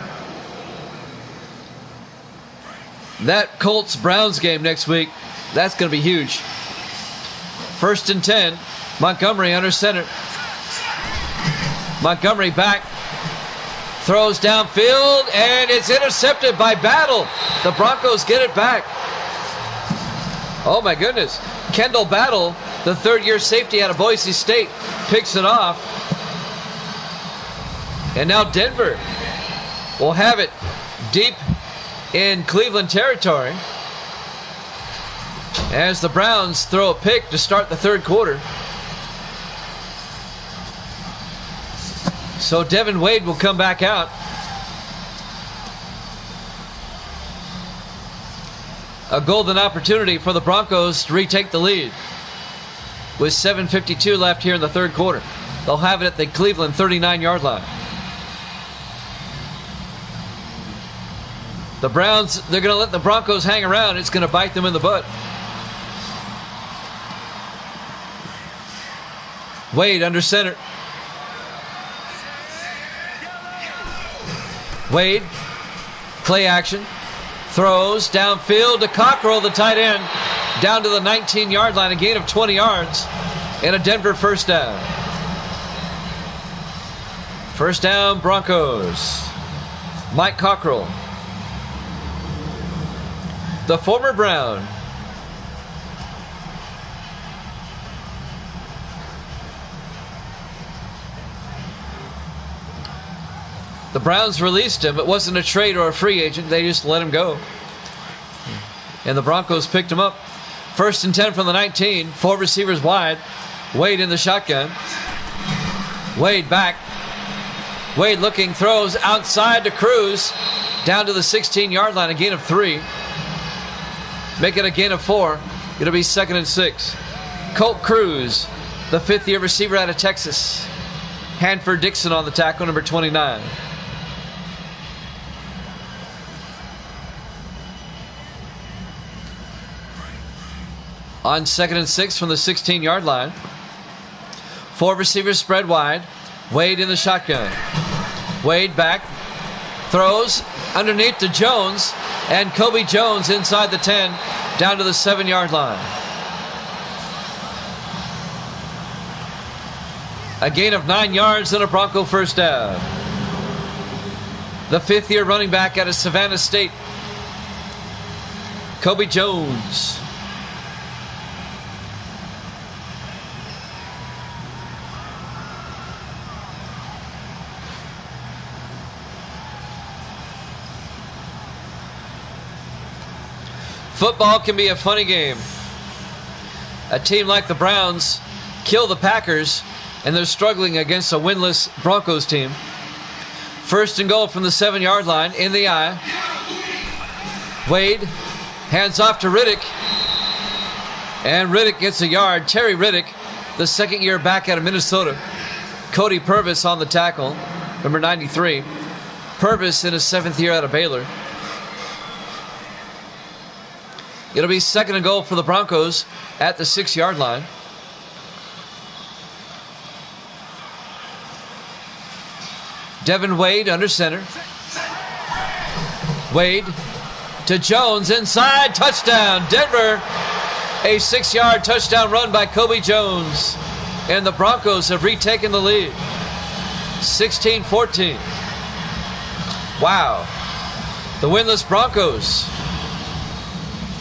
[SPEAKER 1] That Colts-Browns game next week, that's going to be huge. First and 10, Montgomery under center. Montgomery back, throws downfield, and it's intercepted by Battle. The Broncos get it back. Oh my goodness. Kendall Battle, the third-year safety out of Boise State, picks it off. And now Denver will have it deep in Cleveland territory as the Browns throw a pick to start the third quarter. So Devin Wade will come back out. A golden opportunity for the Broncos to retake the lead with 7:52 left here in the third quarter. They'll have it at the Cleveland 39-yard line. The Browns, they're going to let the Broncos hang around. It's going to bite them in the butt. Wade under center. Wade, play action. Throws downfield to Cockrell, the tight end, down to the 19-yard line, a gain of 20 yards, and a Denver first down. First down, Broncos. Mike Cockrell, the former Brown. The Browns released him. It wasn't a trade or a free agent. They just let him go. And the Broncos picked him up. First and 10 from the 19. 4 receivers wide. Wade in the shotgun. Wade back. Wade looking, throws outside to Cruz. Down to the 16-yard line. A gain of 3. Make it a gain of 4. It'll be 2nd and 6. Colt Cruz, the fifth-year receiver out of Texas. Hanford Dixon on the tackle, number 29. On 2nd and 6 from the 16-yard line. 4 receivers spread wide. Wade in the shotgun. Wade back. Throws underneath to Jones. And Kobe Jones inside the 10. Down to the 7-yard line. A gain of 9 yards and a Bronco first down. The fifth-year running back out of Savannah State. Kobe Jones. Football can be a funny game. A team like the Browns kill the Packers, and they're struggling against a winless Broncos team. First and goal from the 7-yard line, in the eye. Wade hands off to Riddick, and Riddick gets a yard. Terry Riddick, the second-year back out of Minnesota. Cody Purvis on the tackle, number 93. Purvis in his 7th year out of Baylor. It'll be 2nd and goal for the Broncos at the 6-yard line. Devin Wade under center. Wade to Jones inside. Touchdown, Denver. A 6-yard touchdown run by Kobe Jones. And the Broncos have retaken the lead. 16-14. Wow. The winless Broncos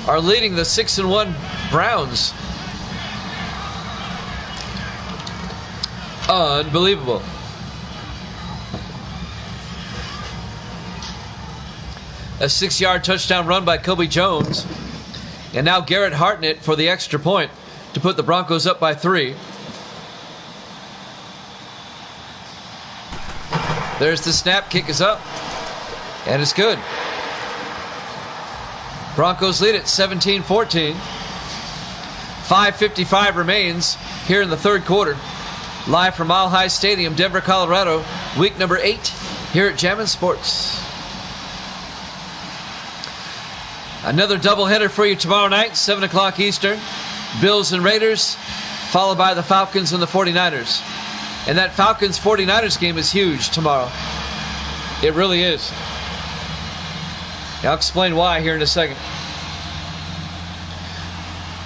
[SPEAKER 1] are leading the 6-1 Browns. Unbelievable. A 6-yard touchdown run by Kobe Jones. And now Garrett Hartnett for the extra point to put the Broncos up by 3. There's the snap. Kick is up. And it's good. Broncos lead at 17-14. 5:55 remains here in the third quarter. Live from Mile High Stadium, Denver, Colorado. Week number 8 here at Jammin' Sports. Another doubleheader for you tomorrow night, 7 o'clock Eastern. Bills and Raiders, followed by the Falcons and the 49ers. And that Falcons-49ers game is huge tomorrow. It really is. I'll explain why here in a second.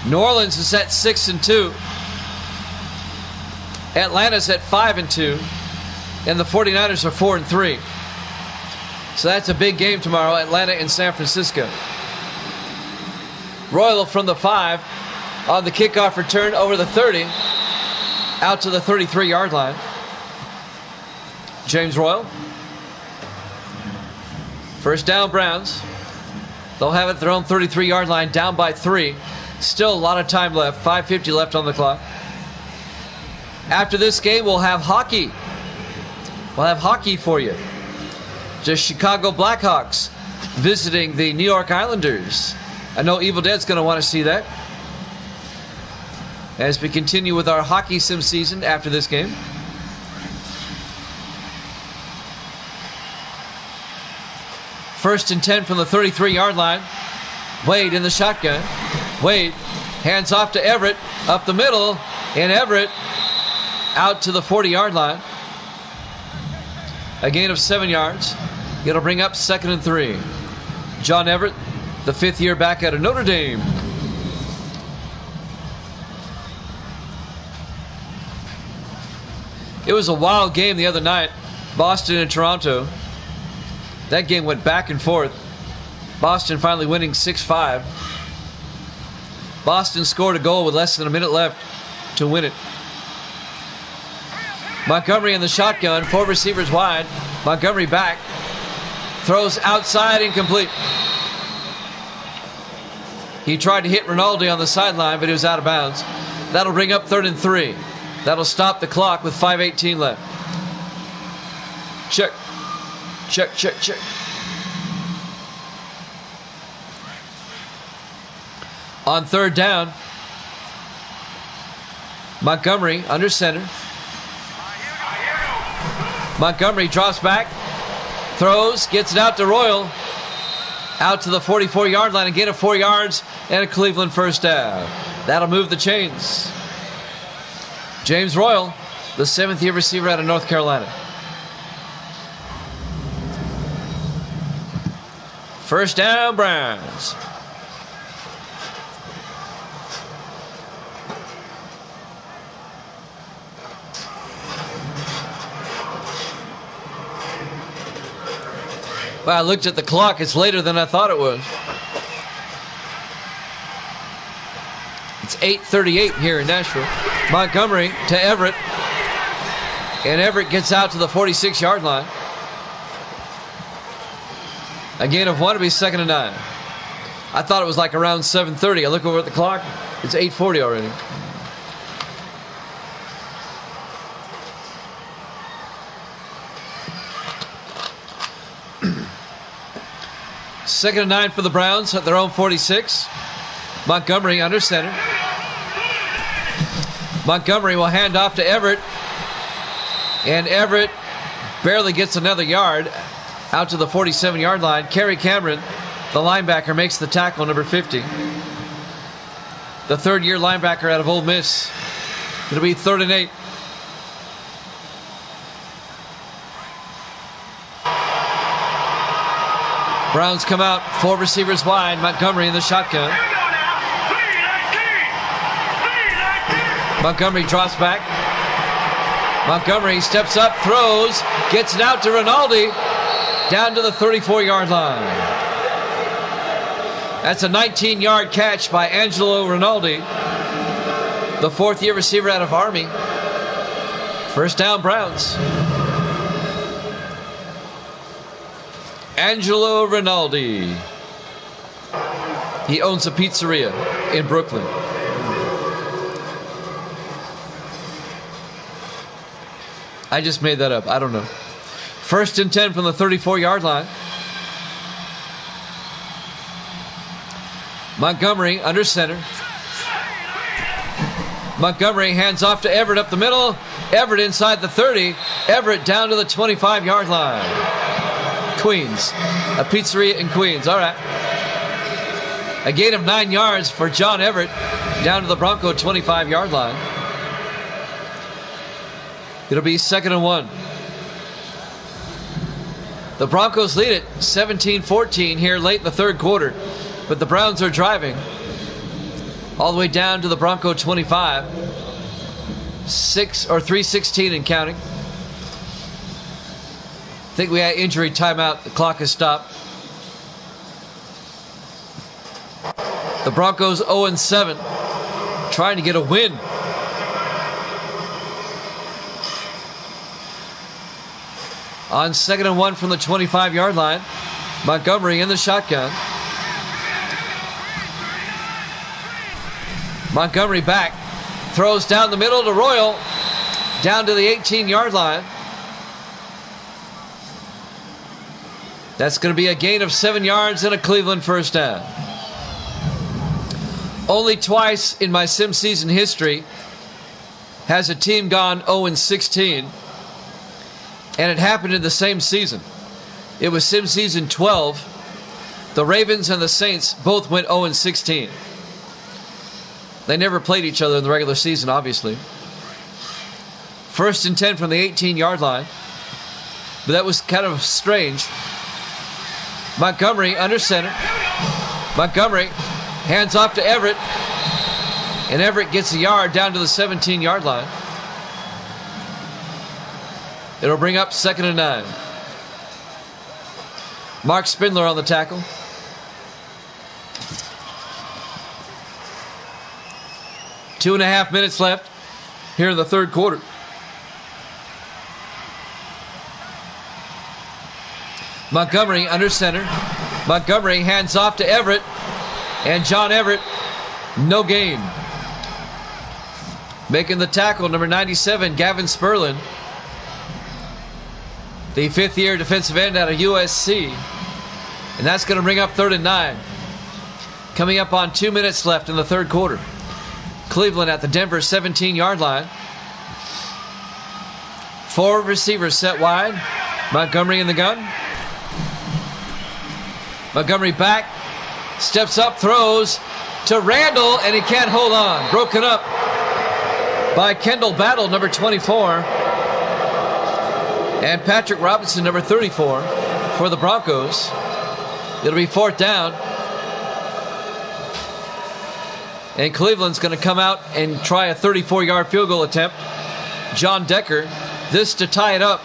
[SPEAKER 1] New Orleans is at 6-2. Atlanta's at 5-2. And the 49ers are 4-3. So that's a big game tomorrow, Atlanta and San Francisco. Royal from the 5 on the kickoff return over the 30. Out to the 33-yard line. James Royal. First down, Browns. They'll have it at their own 33-yard line, down by 3. Still a lot of time left. 5:50 left on the clock. After this game, we'll have hockey. We'll have hockey for you. The Chicago Blackhawks visiting the New York Islanders. I know Evil Dead's going to want to see that. As we continue with our hockey sim season after this game. First and 10 from the 33-yard line. Wade in the shotgun. Wade hands off to Everett. Up the middle. And Everett out to the 40-yard line. A gain of 7 yards. It'll bring up 2nd and 3. John Everett, the 5th-year back out of Notre Dame. It was a wild game the other night. Boston and Toronto. That game went back and forth. Boston finally winning 6-5. Boston scored a goal with less than a minute left to win it. Montgomery in the shotgun. 4 receivers wide. Montgomery back. Throws outside, incomplete. He tried to hit Rinaldi on the sideline, but he was out of bounds. That'll bring up 3rd and 3. That'll stop the clock with 5:18 left. Check. Check, check, check. On 3rd down, Montgomery under center. Montgomery drops back, throws, gets it out to Royal. Out to the 44-yard line, again of 4 yards, and a Cleveland first down. That'll move the chains. James Royal, the 7th-year receiver out of North Carolina. First down, Browns. Well, I looked at the clock. It's later than I thought it was. It's 8:38 here in Nashville. Montgomery to Everett. And Everett gets out to the 46-yard line. A gain of 1 to be 2nd and 9. I thought it was like around 7:30. I look over at the clock. It's 8:40 already. Second and 9 for the Browns at their own 46. Montgomery under center. Montgomery will hand off to Everett. And Everett barely gets another yard out to the 47-yard line. Kerry Cameron, the linebacker, makes the tackle, number 50. The 3rd-year linebacker out of Ole Miss. It'll be 3rd and 8. Browns come out, 4 receivers wide. Montgomery in the shotgun. Montgomery drops back. Montgomery steps up, throws, gets it out to Rinaldi, down to the 34-yard line. That's a 19-yard catch by Angelo Rinaldi, the 4th-year receiver out of Army. First down, Browns. Angelo Rinaldi. He owns a pizzeria in Brooklyn. I just made that up. I don't know. First and 10 from the 34-yard line. Montgomery under center. Montgomery hands off to Everett up the middle. Everett inside the 30. Everett down to the 25-yard line. Queens. A pizzeria in Queens. All right. A gain of 9 yards for John Everett down to the Bronco 25-yard line. It'll be 2nd and 1. The Broncos lead it 17-14 here late in the 3rd quarter. But the Browns are driving all the way down to the Bronco 25. 3:16 and counting. I think we had injury timeout. The clock has stopped. The Broncos 0-7, trying to get a win. On 2nd and 1 from the 25-yard line, Montgomery in the shotgun. Montgomery back. Throws down the middle to Royal. Down to the 18-yard line. That's going to be a gain of 7 yards and a Cleveland first down. Only twice in my sim season history has a team gone 0-16, and it happened in the same season. It was sim season 12. The Ravens and the Saints both went 0-16. They never played each other in the regular season, obviously. 1st and 10 from the 18-yard line. But that was kind of strange. Montgomery under center. Montgomery hands off to Everett. And Everett gets a yard down to the 17-yard line. It'll bring up 2nd and 9. Mark Spindler on the tackle. Two and a half minutes left here in the third quarter. Montgomery under center. Montgomery hands off to Everett. And John Everett, no gain. Making the tackle, number 97, Gavin Sperlin. The fifth-year defensive end out of USC. And that's going to bring up 3rd and 9. Coming up on 2 minutes left in the third quarter. Cleveland at the Denver 17-yard line. 4 receivers set wide. Montgomery in the gun. Montgomery back. Steps up, throws to Randall, and he can't hold on. Broken up by Kendall Battle, number 24. And Patrick Robinson, number 34, for the Broncos. It'll be 4th down. And Cleveland's going to come out and try a 34-yard field goal attempt. John Decker, this to tie it up.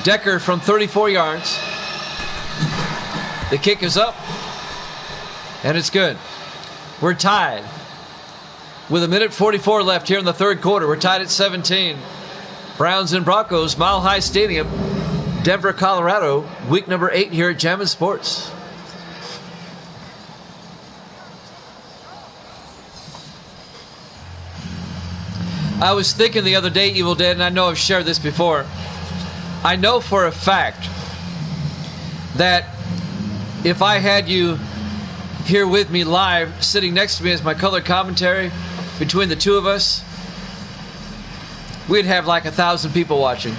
[SPEAKER 1] Decker from 34 yards. The kick is up. And it's good. We're tied. With 1:44 left here in the third quarter. We're tied at 17. Browns and Broncos, Mile High Stadium, Denver, Colorado. Week number 8 here at Jammin' Sports. I was thinking the other day, Evil Dead, and I know I've shared this before. I know for a fact that if I had you here with me live, sitting next to me as my color commentary between the two of us, we'd have like 1,000 people watching.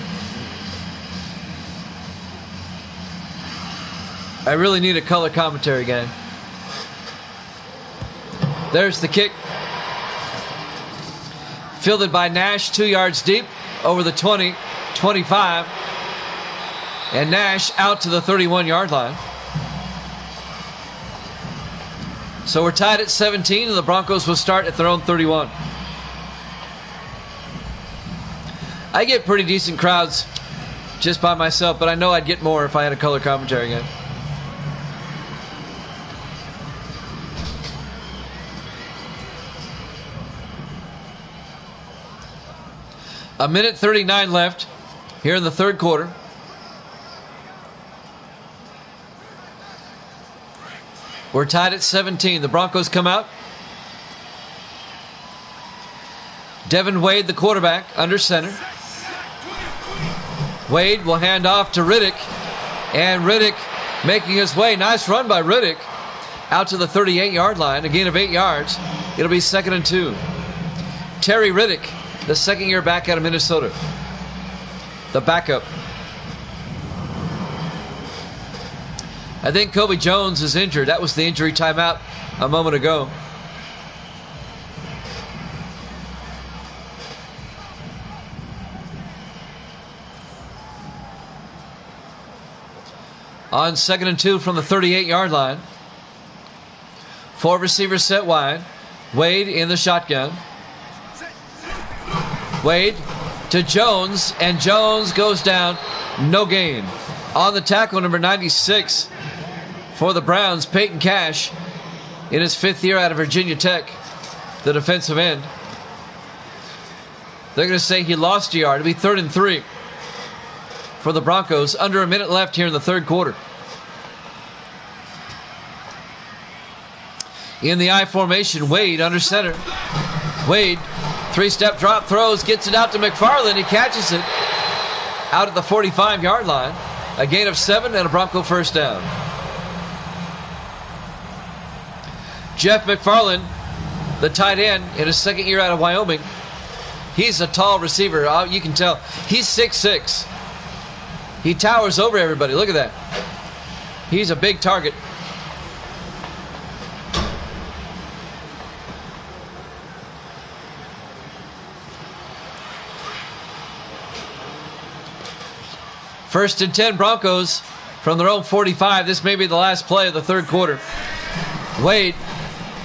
[SPEAKER 1] I really need a color commentary gang. There's the kick. Fielded by Nash, 2 yards deep, over the 20, 25. And Nash out to the 31-yard line. So we're tied at 17, and the Broncos will start at their own 31. I get pretty decent crowds just by myself, but I know I'd get more if I had a color commentary again. A minute 39 left here in the third quarter. We're tied at 17. The Broncos come out. Devin Wade, the quarterback, under center. Wade will hand off to Riddick. And Riddick making his way. Nice run by Riddick. Out to the 38-yard line. A gain of 8 yards. It'll be 2nd and 2. Terry Riddick, the second-year back out of Minnesota. The backup. I think Kobe Jones is injured. That was the injury timeout a moment ago. On 2nd and 2 from the 38-yard line. 4 receivers set wide. Wade in the shotgun. Wade to Jones, and Jones goes down. No gain. On the tackle, number 96 for the Browns, Peyton Cash, in his 5th year out of Virginia Tech, the defensive end. They're going to say he lost a yard. It'll be 3rd and 3 for the Broncos. Under a minute left here in the third quarter. in the I formation. Wade under center. Wade, three-step drop, throws, gets it out to McFarland. He catches it out at the 45-yard line. A gain of 7 and a Bronco first down. Jeff McFarland, the tight end in his second year out of Wyoming. He's a tall receiver. You can tell. He's 6'6". He towers over everybody. Look at that. He's a big target. First and 10 Broncos from their own 45. This may be the last play of the third quarter. Wade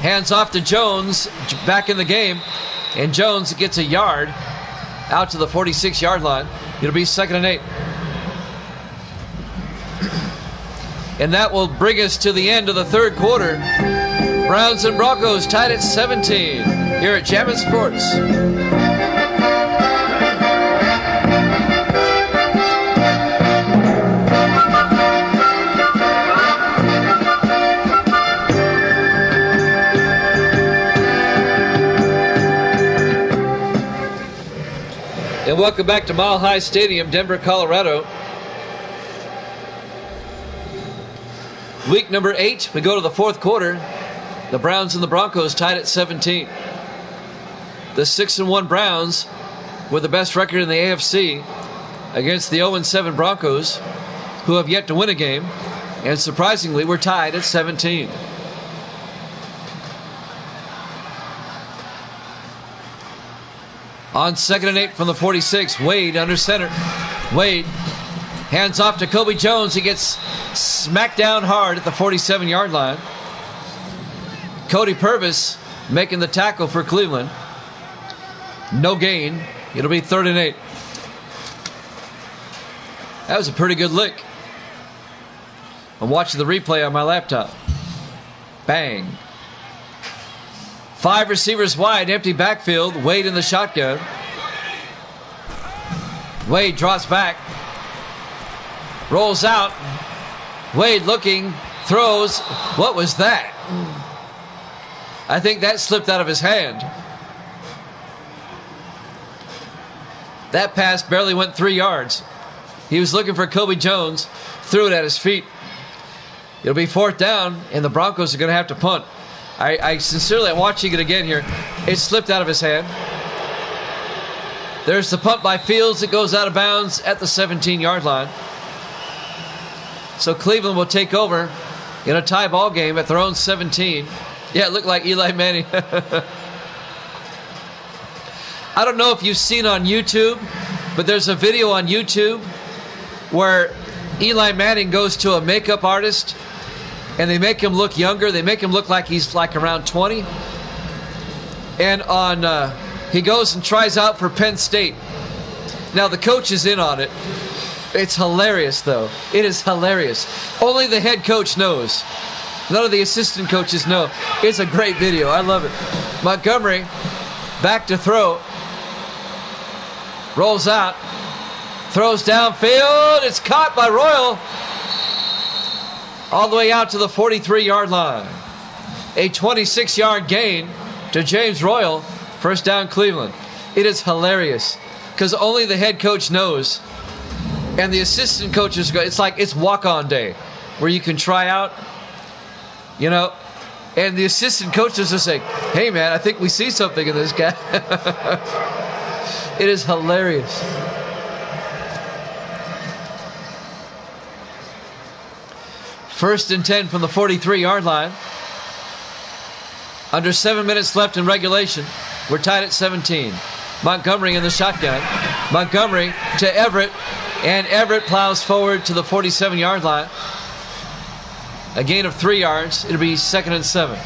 [SPEAKER 1] hands off to Jones back in the game. And Jones gets a yard out to the 46-yard line. It'll be 2nd and 8. And that will bring us to the end of the third quarter. Browns and Broncos tied at 17 here at Jammin' Sports. And welcome back to Mile High Stadium, Denver, Colorado. Week number 8, we go to the fourth quarter. The Browns and the Broncos tied at 17. The 6-1 Browns with the best record in the AFC against the 0-7 Broncos, who have yet to win a game. And surprisingly, we're tied at 17. On 2nd and 8 from the 46, Wade under center. Wade hands off to Kobe Jones. He gets smacked down hard at the 47-yard line. Cody Purvis making the tackle for Cleveland. No gain. It'll be 3rd and 8. That was a pretty good lick. I'm watching the replay on my laptop. Bang. 5 receivers wide, empty backfield. Wade in the shotgun. Wade drops back. Rolls out. Wade looking. Throws. What was that? I think that slipped out of his hand. That pass barely went 3 yards. He was looking for Kobe Jones. Threw it at his feet. It'll be 4th down, and the Broncos are going to have to punt. I sincerely am watching it again here. It slipped out of his hand. There's the punt by Fields. It goes out of bounds at the 17-yard line. So Cleveland will take over in a tie ball game at their own 17. Yeah, it looked like Eli Manning. I don't know if you've seen on YouTube, but there's a video on YouTube where Eli Manning goes to a makeup artist and they make him look younger. They make him look like he's like around 20. And he goes and tries out for Penn State. Now the coach is in on it. It's hilarious, though. It is hilarious. Only the head coach knows. None of the assistant coaches know. It's a great video. I love it. Montgomery back to throw. Rolls out. Throws downfield. It's caught by Royal. All the way out to the 43-yard line. A 26-yard gain to James Royal. First down, Cleveland. It is hilarious because only the head coach knows. And the assistant coaches go, it's walk-on day where you can try out, you know. And the assistant coaches are saying, hey, man, I think we see something in this guy. It is hilarious. First and 10 from the 43-yard line. Under 7 minutes left in regulation. We're tied at 17. Montgomery in the shotgun. Montgomery to Everett. And Everett plows forward to the 47-yard line. A gain of 3 yards. It'll be 2nd and 7.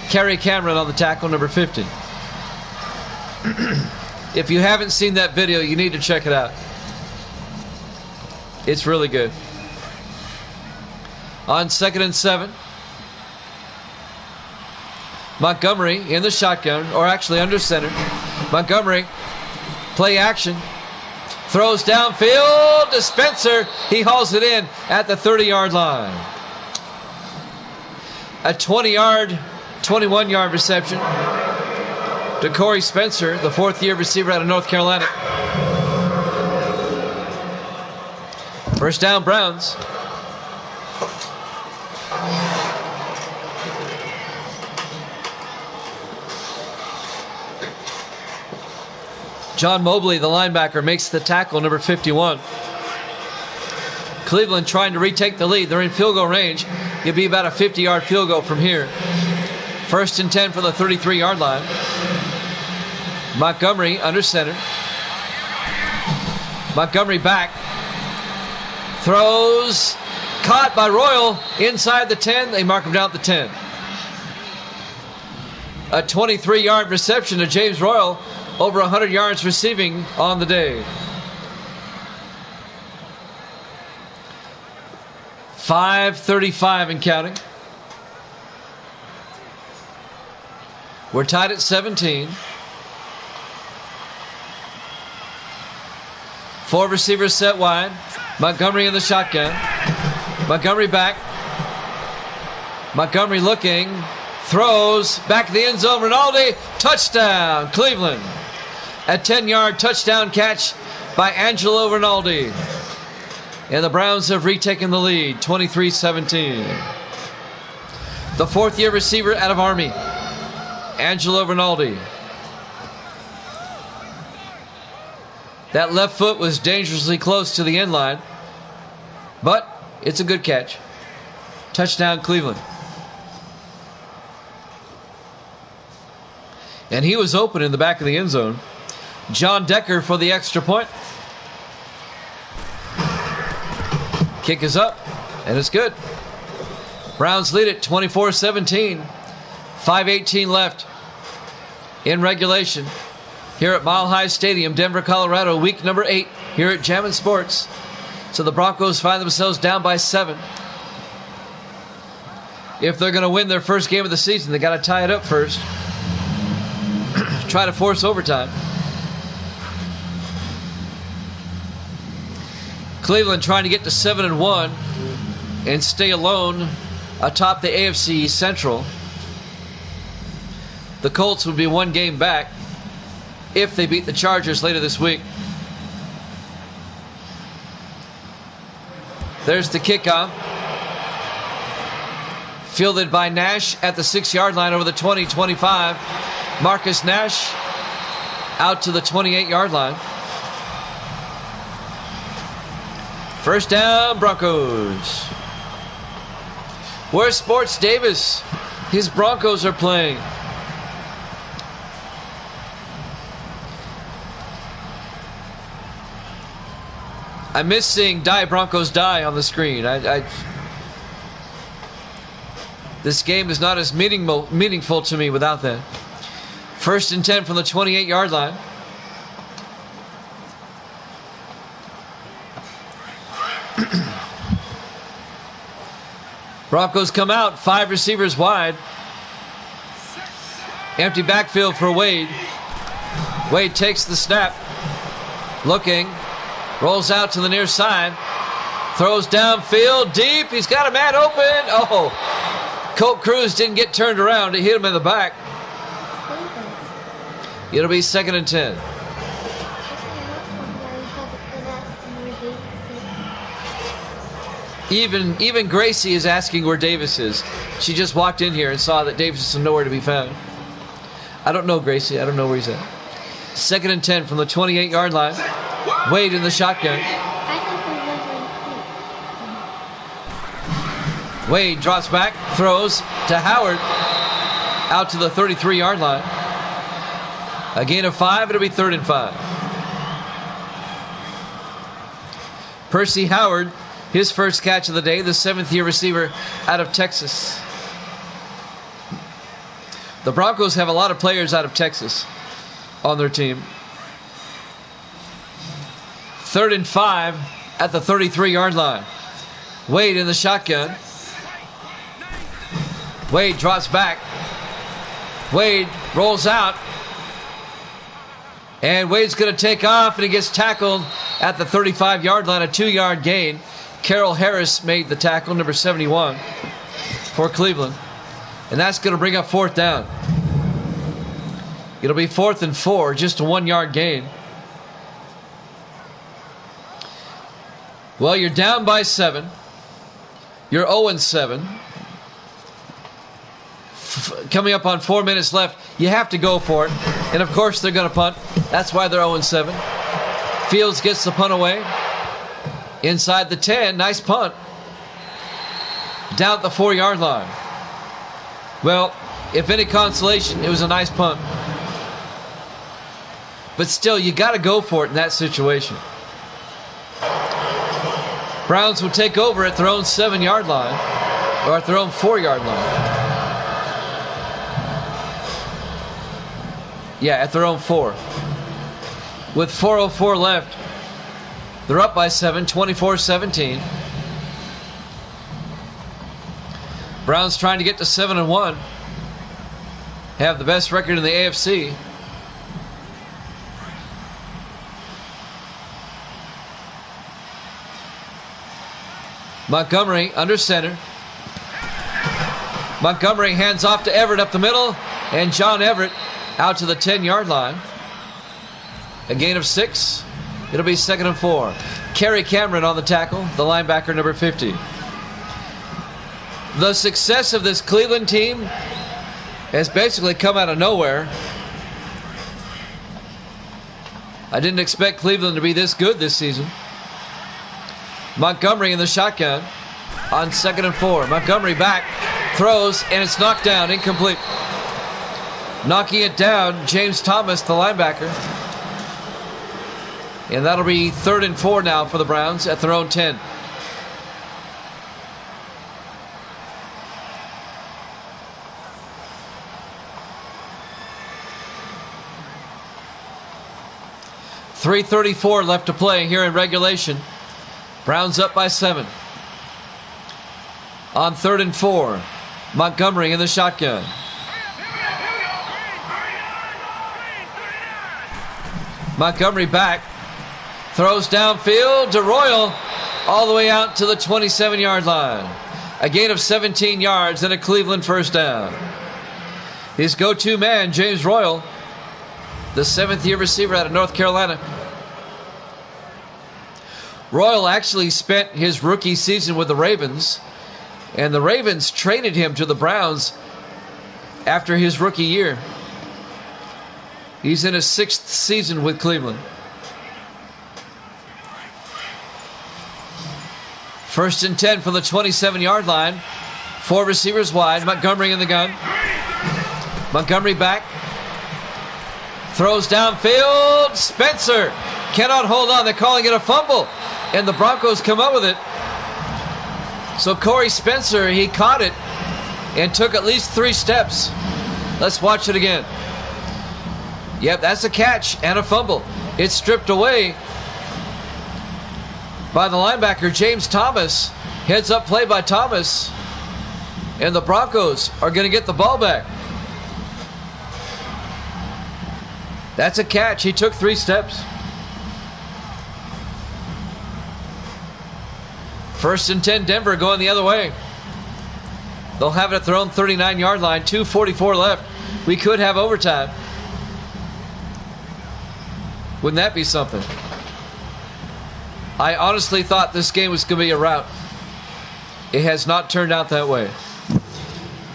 [SPEAKER 1] Kerry Cameron on the tackle, number 50. If you haven't seen that video, you need to check it out. It's really good. On 2nd and 7. Montgomery in the shotgun, or actually under center. Montgomery, play action. Throws downfield to Spencer. He hauls it in at the 30-yard line. A 20-yard 21-yard reception to Corey Spencer, the fourth-year receiver out of North Carolina. First down, Browns. John Mobley, the linebacker, makes the tackle, number 51. Cleveland trying to retake the lead. They're in field goal range. It'll be about a 50-yard field goal from here. First and 10 for the 33-yard line. Montgomery under center. Montgomery back. Throws. Caught by Royal inside the 10. They mark him down at the 10. A 23-yard reception to James Royal. Over 100 yards receiving on the day. 5:35 and counting. We're tied at 17. 4 receivers set wide. Montgomery in the shotgun. Montgomery back. Montgomery looking. Throws. Back to the end zone. Rinaldi. Touchdown. Cleveland. A 10-yard touchdown catch by Angelo Rinaldi. And the Browns have retaken the lead, 23-17. The fourth-year receiver out of Army, Angelo Rinaldi. That left foot was dangerously close to the end line, but it's a good catch. Touchdown, Cleveland. And he was open in the back of the end zone. John Decker for the extra point. Kick is up, and it's good. Browns lead it 24-17. 5:18 left in regulation here at Mile High Stadium, Denver, Colorado, week number 8 here at Jammin' Sports. So the Broncos find themselves down by 7. If they're going to win their first game of the season, they got to tie it up first. Try to force overtime. Cleveland trying to get to 7-1 and stay alone atop the AFC Central. The Colts would be 1 game back if they beat the Chargers later this week. There's the kickoff. Fielded by Nash at the 6-yard line over the 20-25. Marcus Nash out to the 28-yard line. First down, Broncos. Where's Sports Davis? His Broncos are playing. I miss seeing Die Broncos Die on the screen. This game is not as meaningful to me without that. First and 10 from the 28-yard line. Broncos come out, 5 receivers wide. Empty backfield for Wade. Wade takes the snap. Looking. Rolls out to the near side. Throws downfield deep. He's got a man open. Oh, Colt Cruz didn't get turned around to hit him in the back. It'll be 2nd and 10. Even Gracie is asking where Davis is. She just walked in here and saw that Davis is nowhere to be found. I don't know, Gracie. I don't know where he's at. 2nd and 10 from the 28-yard line. Wade in the shotgun. Wade drops back, throws to Howard out to the 33-yard line. A gain of 5. It'll be 3rd and 5. Percy Howard, his first catch of the day, the 7th-year receiver out of Texas. The Broncos have a lot of players out of Texas on their team. 3rd and 5 at the 33-yard line. Wade in the shotgun. Wade drops back. Wade rolls out. And Wade's going to take off, and he gets tackled at the 35-yard line, a 2-yard gain. Carroll Harris made the tackle, number 71 for Cleveland. And that's going to bring up 4th down. It'll be 4th and 4, just a 1-yard gain. Well, you're down by 7. You're 0-7. Coming up on 4 minutes left, you have to go for it. And of course, they're going to punt. That's why they're 0-7. Fields gets the punt away. Inside the 10, nice punt. Down at the 4-yard line. Well, if any consolation, it was a nice punt. But still, you got to go for it in that situation. Browns will take over at their own 7-yard line, or at their own 4-yard line. Yeah, at their own 4. With 4:04 left, they're up by 7, 24-17. Browns trying to get to 7-1. Have the best record in the AFC. Montgomery under center. Montgomery hands off to Everett up the middle. And John Everett out to the 10-yard line. A gain of 6. It'll be 2nd and 4. Kerry Cameron on the tackle, the linebacker number 50. The success of this Cleveland team has basically come out of nowhere. I didn't expect Cleveland to be this good this season. Montgomery in the shotgun on 2nd and 4. Montgomery back, throws, and it's knocked down, incomplete. Knocking it down, James Thomas, the linebacker. And that'll be 3rd and 4 now for the Browns at their own 10. .334 left to play here in regulation. Browns up by 7. On 3rd and 4. Montgomery in the shotgun. Montgomery back. Throws downfield to Royal. All the way out to the 27-yard line. A gain of 17 yards and a Cleveland 1st down. His go-to man, James Royal, the 7th-year receiver out of North Carolina. Royal actually spent his rookie season with the Ravens, and the Ravens traded him to the Browns after his rookie year. He's in his 6th season with Cleveland. 1st and 10 from the 27-yard line. 4 receivers wide. Montgomery in the gun. Montgomery back. Throws downfield. Spencer cannot hold on. They're calling it a fumble. And the Broncos come up with it. So Corey Spencer, he caught it and took at least 3 steps. Let's watch it again. Yep, that's a catch and a fumble. It's stripped away by the linebacker, James Thomas. Heads up play by Thomas. And the Broncos are going to get the ball back. That's a catch. He took 3 steps. 1st and 10, Denver going the other way. They'll have it at their own 39-yard line. 2:44 left. We could have overtime. Wouldn't that be something? I honestly thought this game was going to be a rout. It has not turned out that way.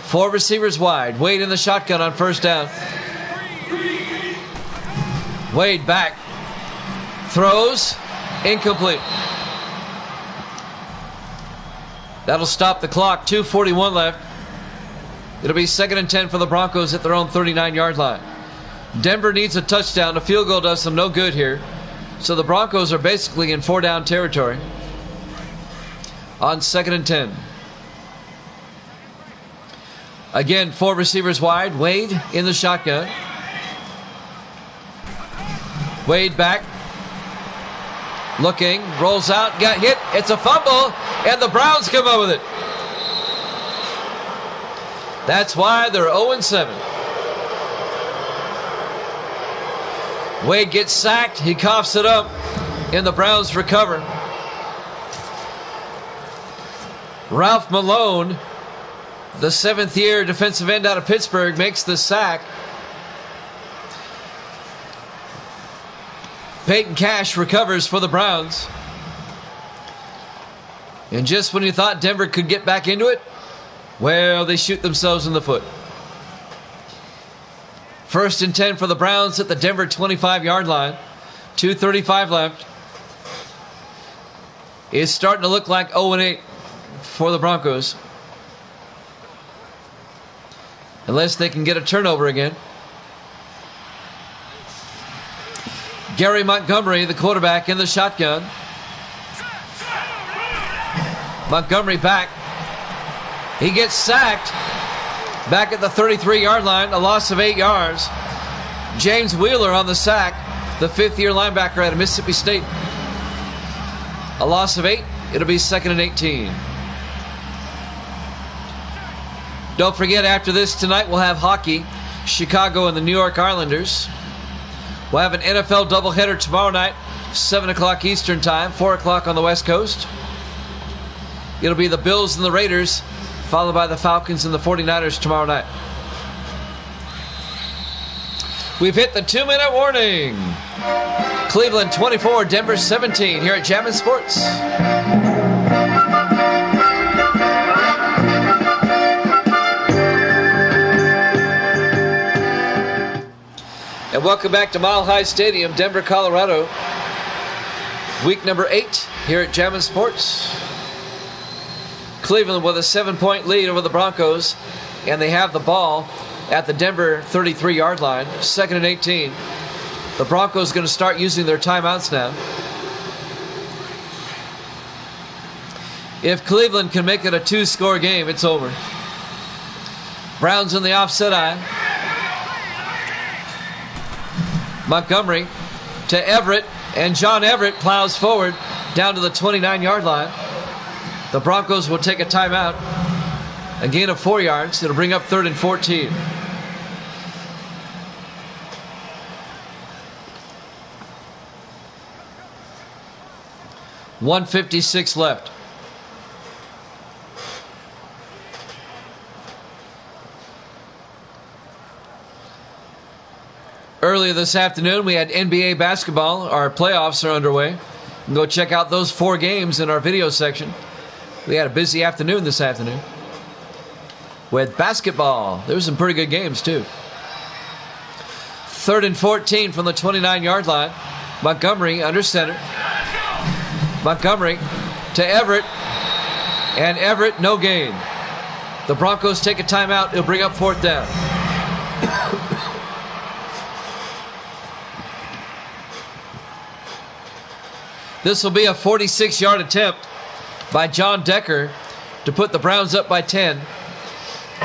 [SPEAKER 1] 4 receivers wide. Wade in the shotgun on 1st down. Wade back. Throws. Incomplete. That'll stop the clock. 2:41 left. It'll be 2nd and 10 for the Broncos at their own 39-yard line. Denver needs a touchdown. A field goal does them no good here. So the Broncos are basically in 4-down territory. On 2nd and 10. Again, 4 receivers wide. Wade in the shotgun. Wade back. Looking. Rolls out. Got hit. It's a fumble. And the Browns come up with it. That's why they're 0-7. Wade gets sacked. He coughs it up. And the Browns recover. Ralph Malone The 7th-year defensive end out of Pittsburgh makes the sack. Peyton Cash recovers for the Browns. And just when you thought Denver could get back into it, well, they shoot themselves in the foot. 1st and 10 for the Browns at the Denver 25-yard line. 2:35 left. It's starting to look like 0-8 for the Broncos. Unless they can get a turnover again. Gary Montgomery, the quarterback, in the shotgun. Montgomery back. He gets sacked. Back at the 33-yard line, a loss of 8 yards. James Wheeler on the sack, the 5th-year linebacker out of Mississippi State. A loss of 8. It'll be 2nd and 18. Don't forget, after this tonight, we'll have hockey. Chicago and the New York Islanders. We'll have an NFL doubleheader tomorrow night, 7 o'clock Eastern Time, 4 o'clock on the West Coast. It'll be the Bills and the Raiders, followed by the Falcons and the 49ers tomorrow night. We've hit the 2-minute warning. Cleveland 24, Denver 17 here at Jammin' Sports. And welcome back to Mile High Stadium, Denver, Colorado. Week number 8 here at Jammin' Sports. Cleveland with a 7-point lead over the Broncos, and they have the ball at the Denver 33-yard line. 2nd and 18. The Broncos going to start using their timeouts now. If Cleveland can make it a 2-score game, it's over. Browns in the offset eye. Montgomery to Everett, and John Everett plows forward down to the 29-yard line. The Broncos will take a timeout. A gain of 4 yards. It'll bring up 3rd and 14. .156 left. Earlier this afternoon, we had NBA basketball. Our playoffs are underway. You can go check out those 4 games in our video section. We had a busy afternoon this afternoon with basketball. There were some pretty good games, too. 3rd and 14 from the 29-yard line. Montgomery under center. Montgomery to Everett. And Everett, no gain. The Broncos take a timeout. It'll bring up 4th down. This will be a 46-yard attempt by John Decker to put the Browns up by 10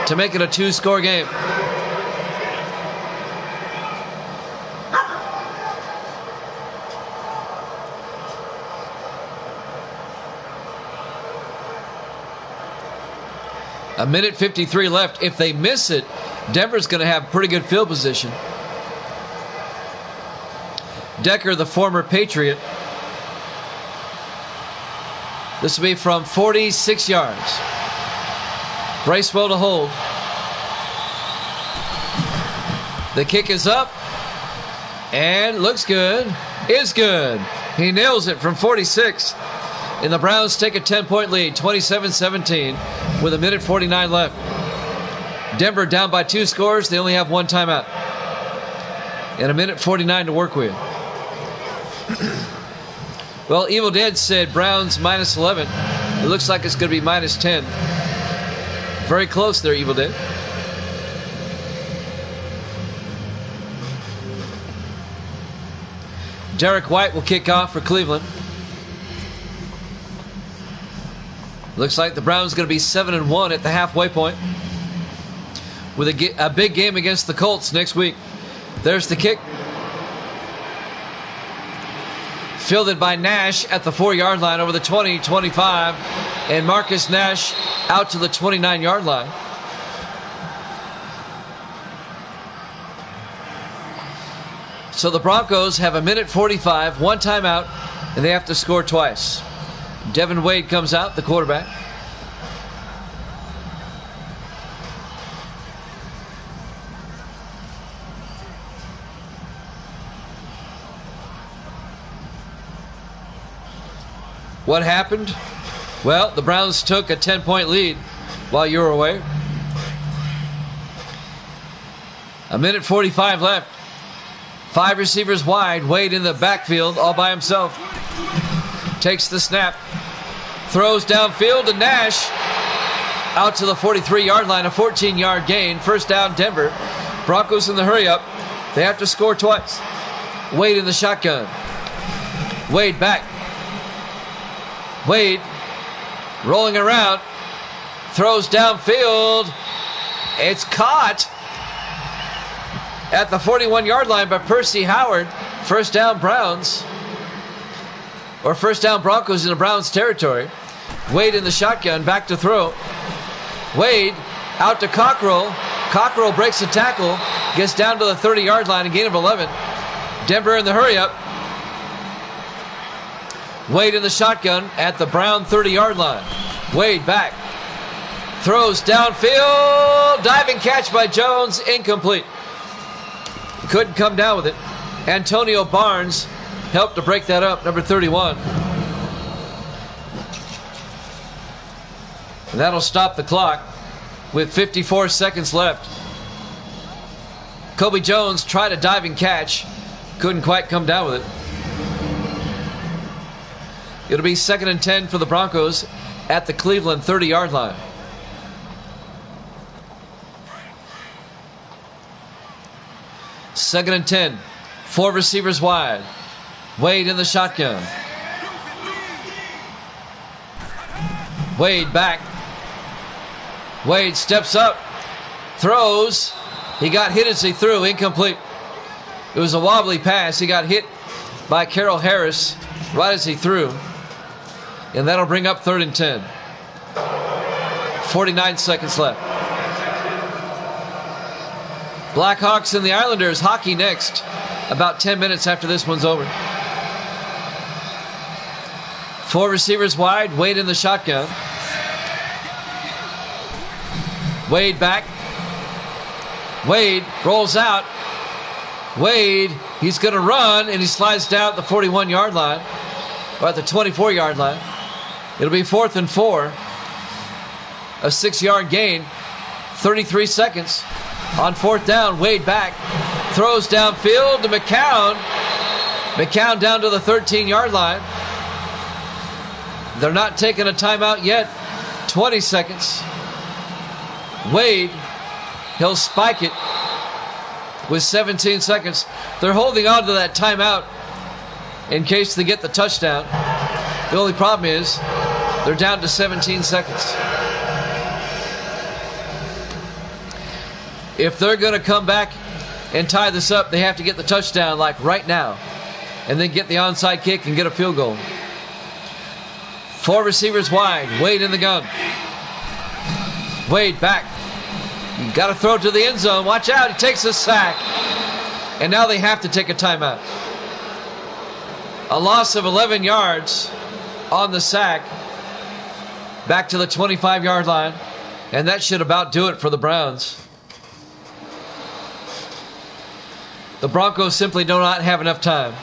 [SPEAKER 1] to make it a 2-score game. A minute 53 left. If they miss it, Denver's going to have pretty good field position. Decker, the former Patriot. This will be from 46 yards. Bracewell to hold. The kick is up. And looks good. Is good. He nails it from 46. And the Browns take a 10-point lead, 27-17, with a minute 49 left. Denver down by 2 scores. They only have 1 timeout. And a minute 49 to work with. Well, Evil Dead said Browns minus 11. It looks like it's going to be minus 10. Very close there, Evil Dead. Derek White will kick off for Cleveland. Looks like the Browns are going to be 7-1 at the halfway point, with a big game against the Colts next week. There's the kick. Fielded by Nash at the 4-yard line over the 20, 25, and Marcus Nash out to the 29-yard line. So the Broncos have a minute 45, 1 timeout, and they have to score twice. Devin Wade comes out, the quarterback. What happened? Well, the Browns took a 10-point lead while you were away. 1:45 left. 5 receivers wide. Wade in the backfield all by himself. Takes the snap. Throws downfield to Nash. Out to the 43-yard line. A 14-yard gain. First down, Denver. Broncos in the hurry up. They have to score twice. Wade in the shotgun. Wade back. Wade rolling around. Throws downfield. It's caught at the 41-yard line by Percy Howard. First down Browns. Or first down Broncos in the Browns territory. Wade in the shotgun. Back to throw. Wade out to Cockrell. Cockrell breaks the tackle. Gets down to the 30-yard line. A gain of 11. Denver in the hurry up. Wade in the shotgun at the Brown 30-yard line. Wade back. Throws downfield. Diving catch by Jones. Incomplete. Couldn't come down with it. Antonio Barnes helped to break that up. Number 31. And that'll stop the clock with 54 seconds left. Kobe Jones tried a diving catch. Couldn't quite come down with it. It'll be 2nd and 10 for the Broncos at the Cleveland 30-yard line. Second and 10. 4 receivers wide. Wade in the shotgun. Wade back. Wade steps up. Throws. He got hit as he threw. Incomplete. It was a wobbly pass. He got hit by Carroll Harris right as he threw. And that'll bring up 3rd and 10. 49 seconds left. Blackhawks and the Islanders hockey next. About 10 minutes after this one's over. 4 receivers wide. Wade in the shotgun. Wade back. Wade rolls out. Wade, he's going to run, and he slides down at the 41-yard line. Or at the 24-yard line. It'll be 4th and 4. A 6-yard gain. 33 seconds. On 4th down, Wade back. Throws downfield to McCown. McCown down to the 13-yard line. They're not taking a timeout yet. 20 seconds. Wade, he'll spike it with 17 seconds. They're holding on to that timeout in case they get the touchdown. The only problem is they're down to 17 seconds. If they're going to come back and tie this up, they have to get the touchdown like right now. And then get the onside kick and get a field goal. 4 receivers wide. Wade in the gun. Wade back. You got to throw to the end zone. Watch out. He takes a sack. And now they have to take a timeout. A loss of 11 yards on the sack. Back to the 25-yard line. And that should about do it for the Browns. The Broncos simply do not have enough time.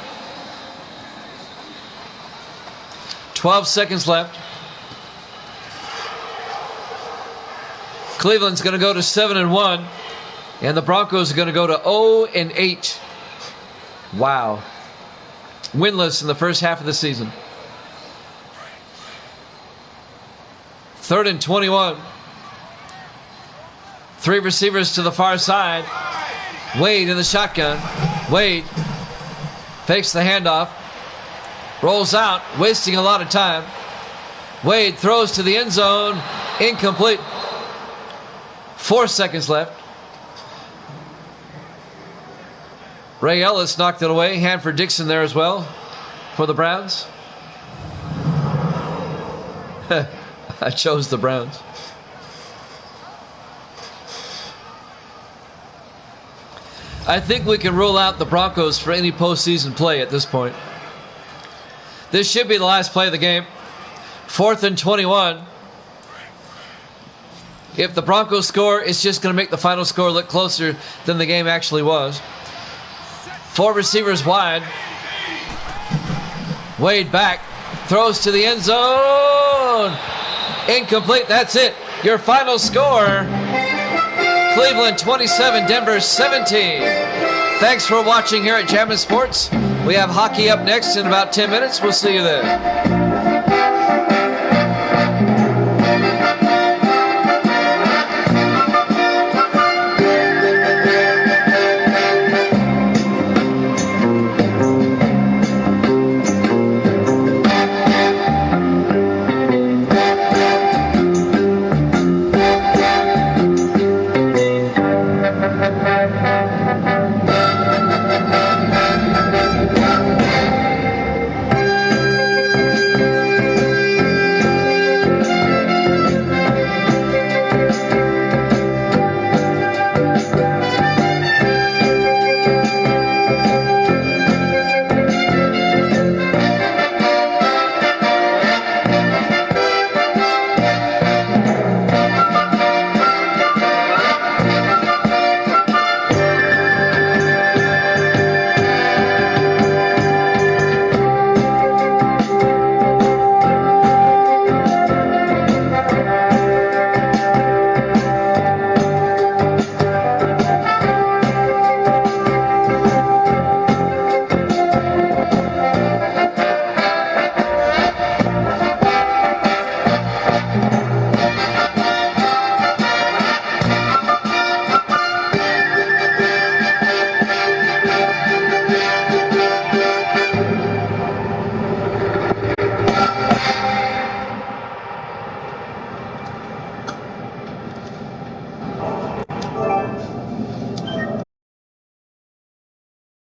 [SPEAKER 1] 12 seconds left. Cleveland's going to go to 7-1. And the Broncos are going to go to 0-8. Wow. Winless in the first half of the season. 3rd and 21. 3 receivers to the far side. Wade in the shotgun. Wade fakes the handoff. Rolls out, wasting a lot of time. Wade throws to the end zone. Incomplete. 4 seconds left. Ray Ellis knocked it away. Hanford Dixon there as well for the Browns. I chose the Browns. I think we can rule out the Broncos for any postseason play at this point. This should be the last play of the game. 4th and 21. If the Broncos score, it's just going to make the final score look closer than the game actually was. 4 receivers wide. Wade back. Throws to the end zone. Incomplete. That's it. Your final score, Cleveland 27, Denver 17. Thanks for watching here at Jammin' Sports. We have hockey up next in about 10 minutes. We'll see you then.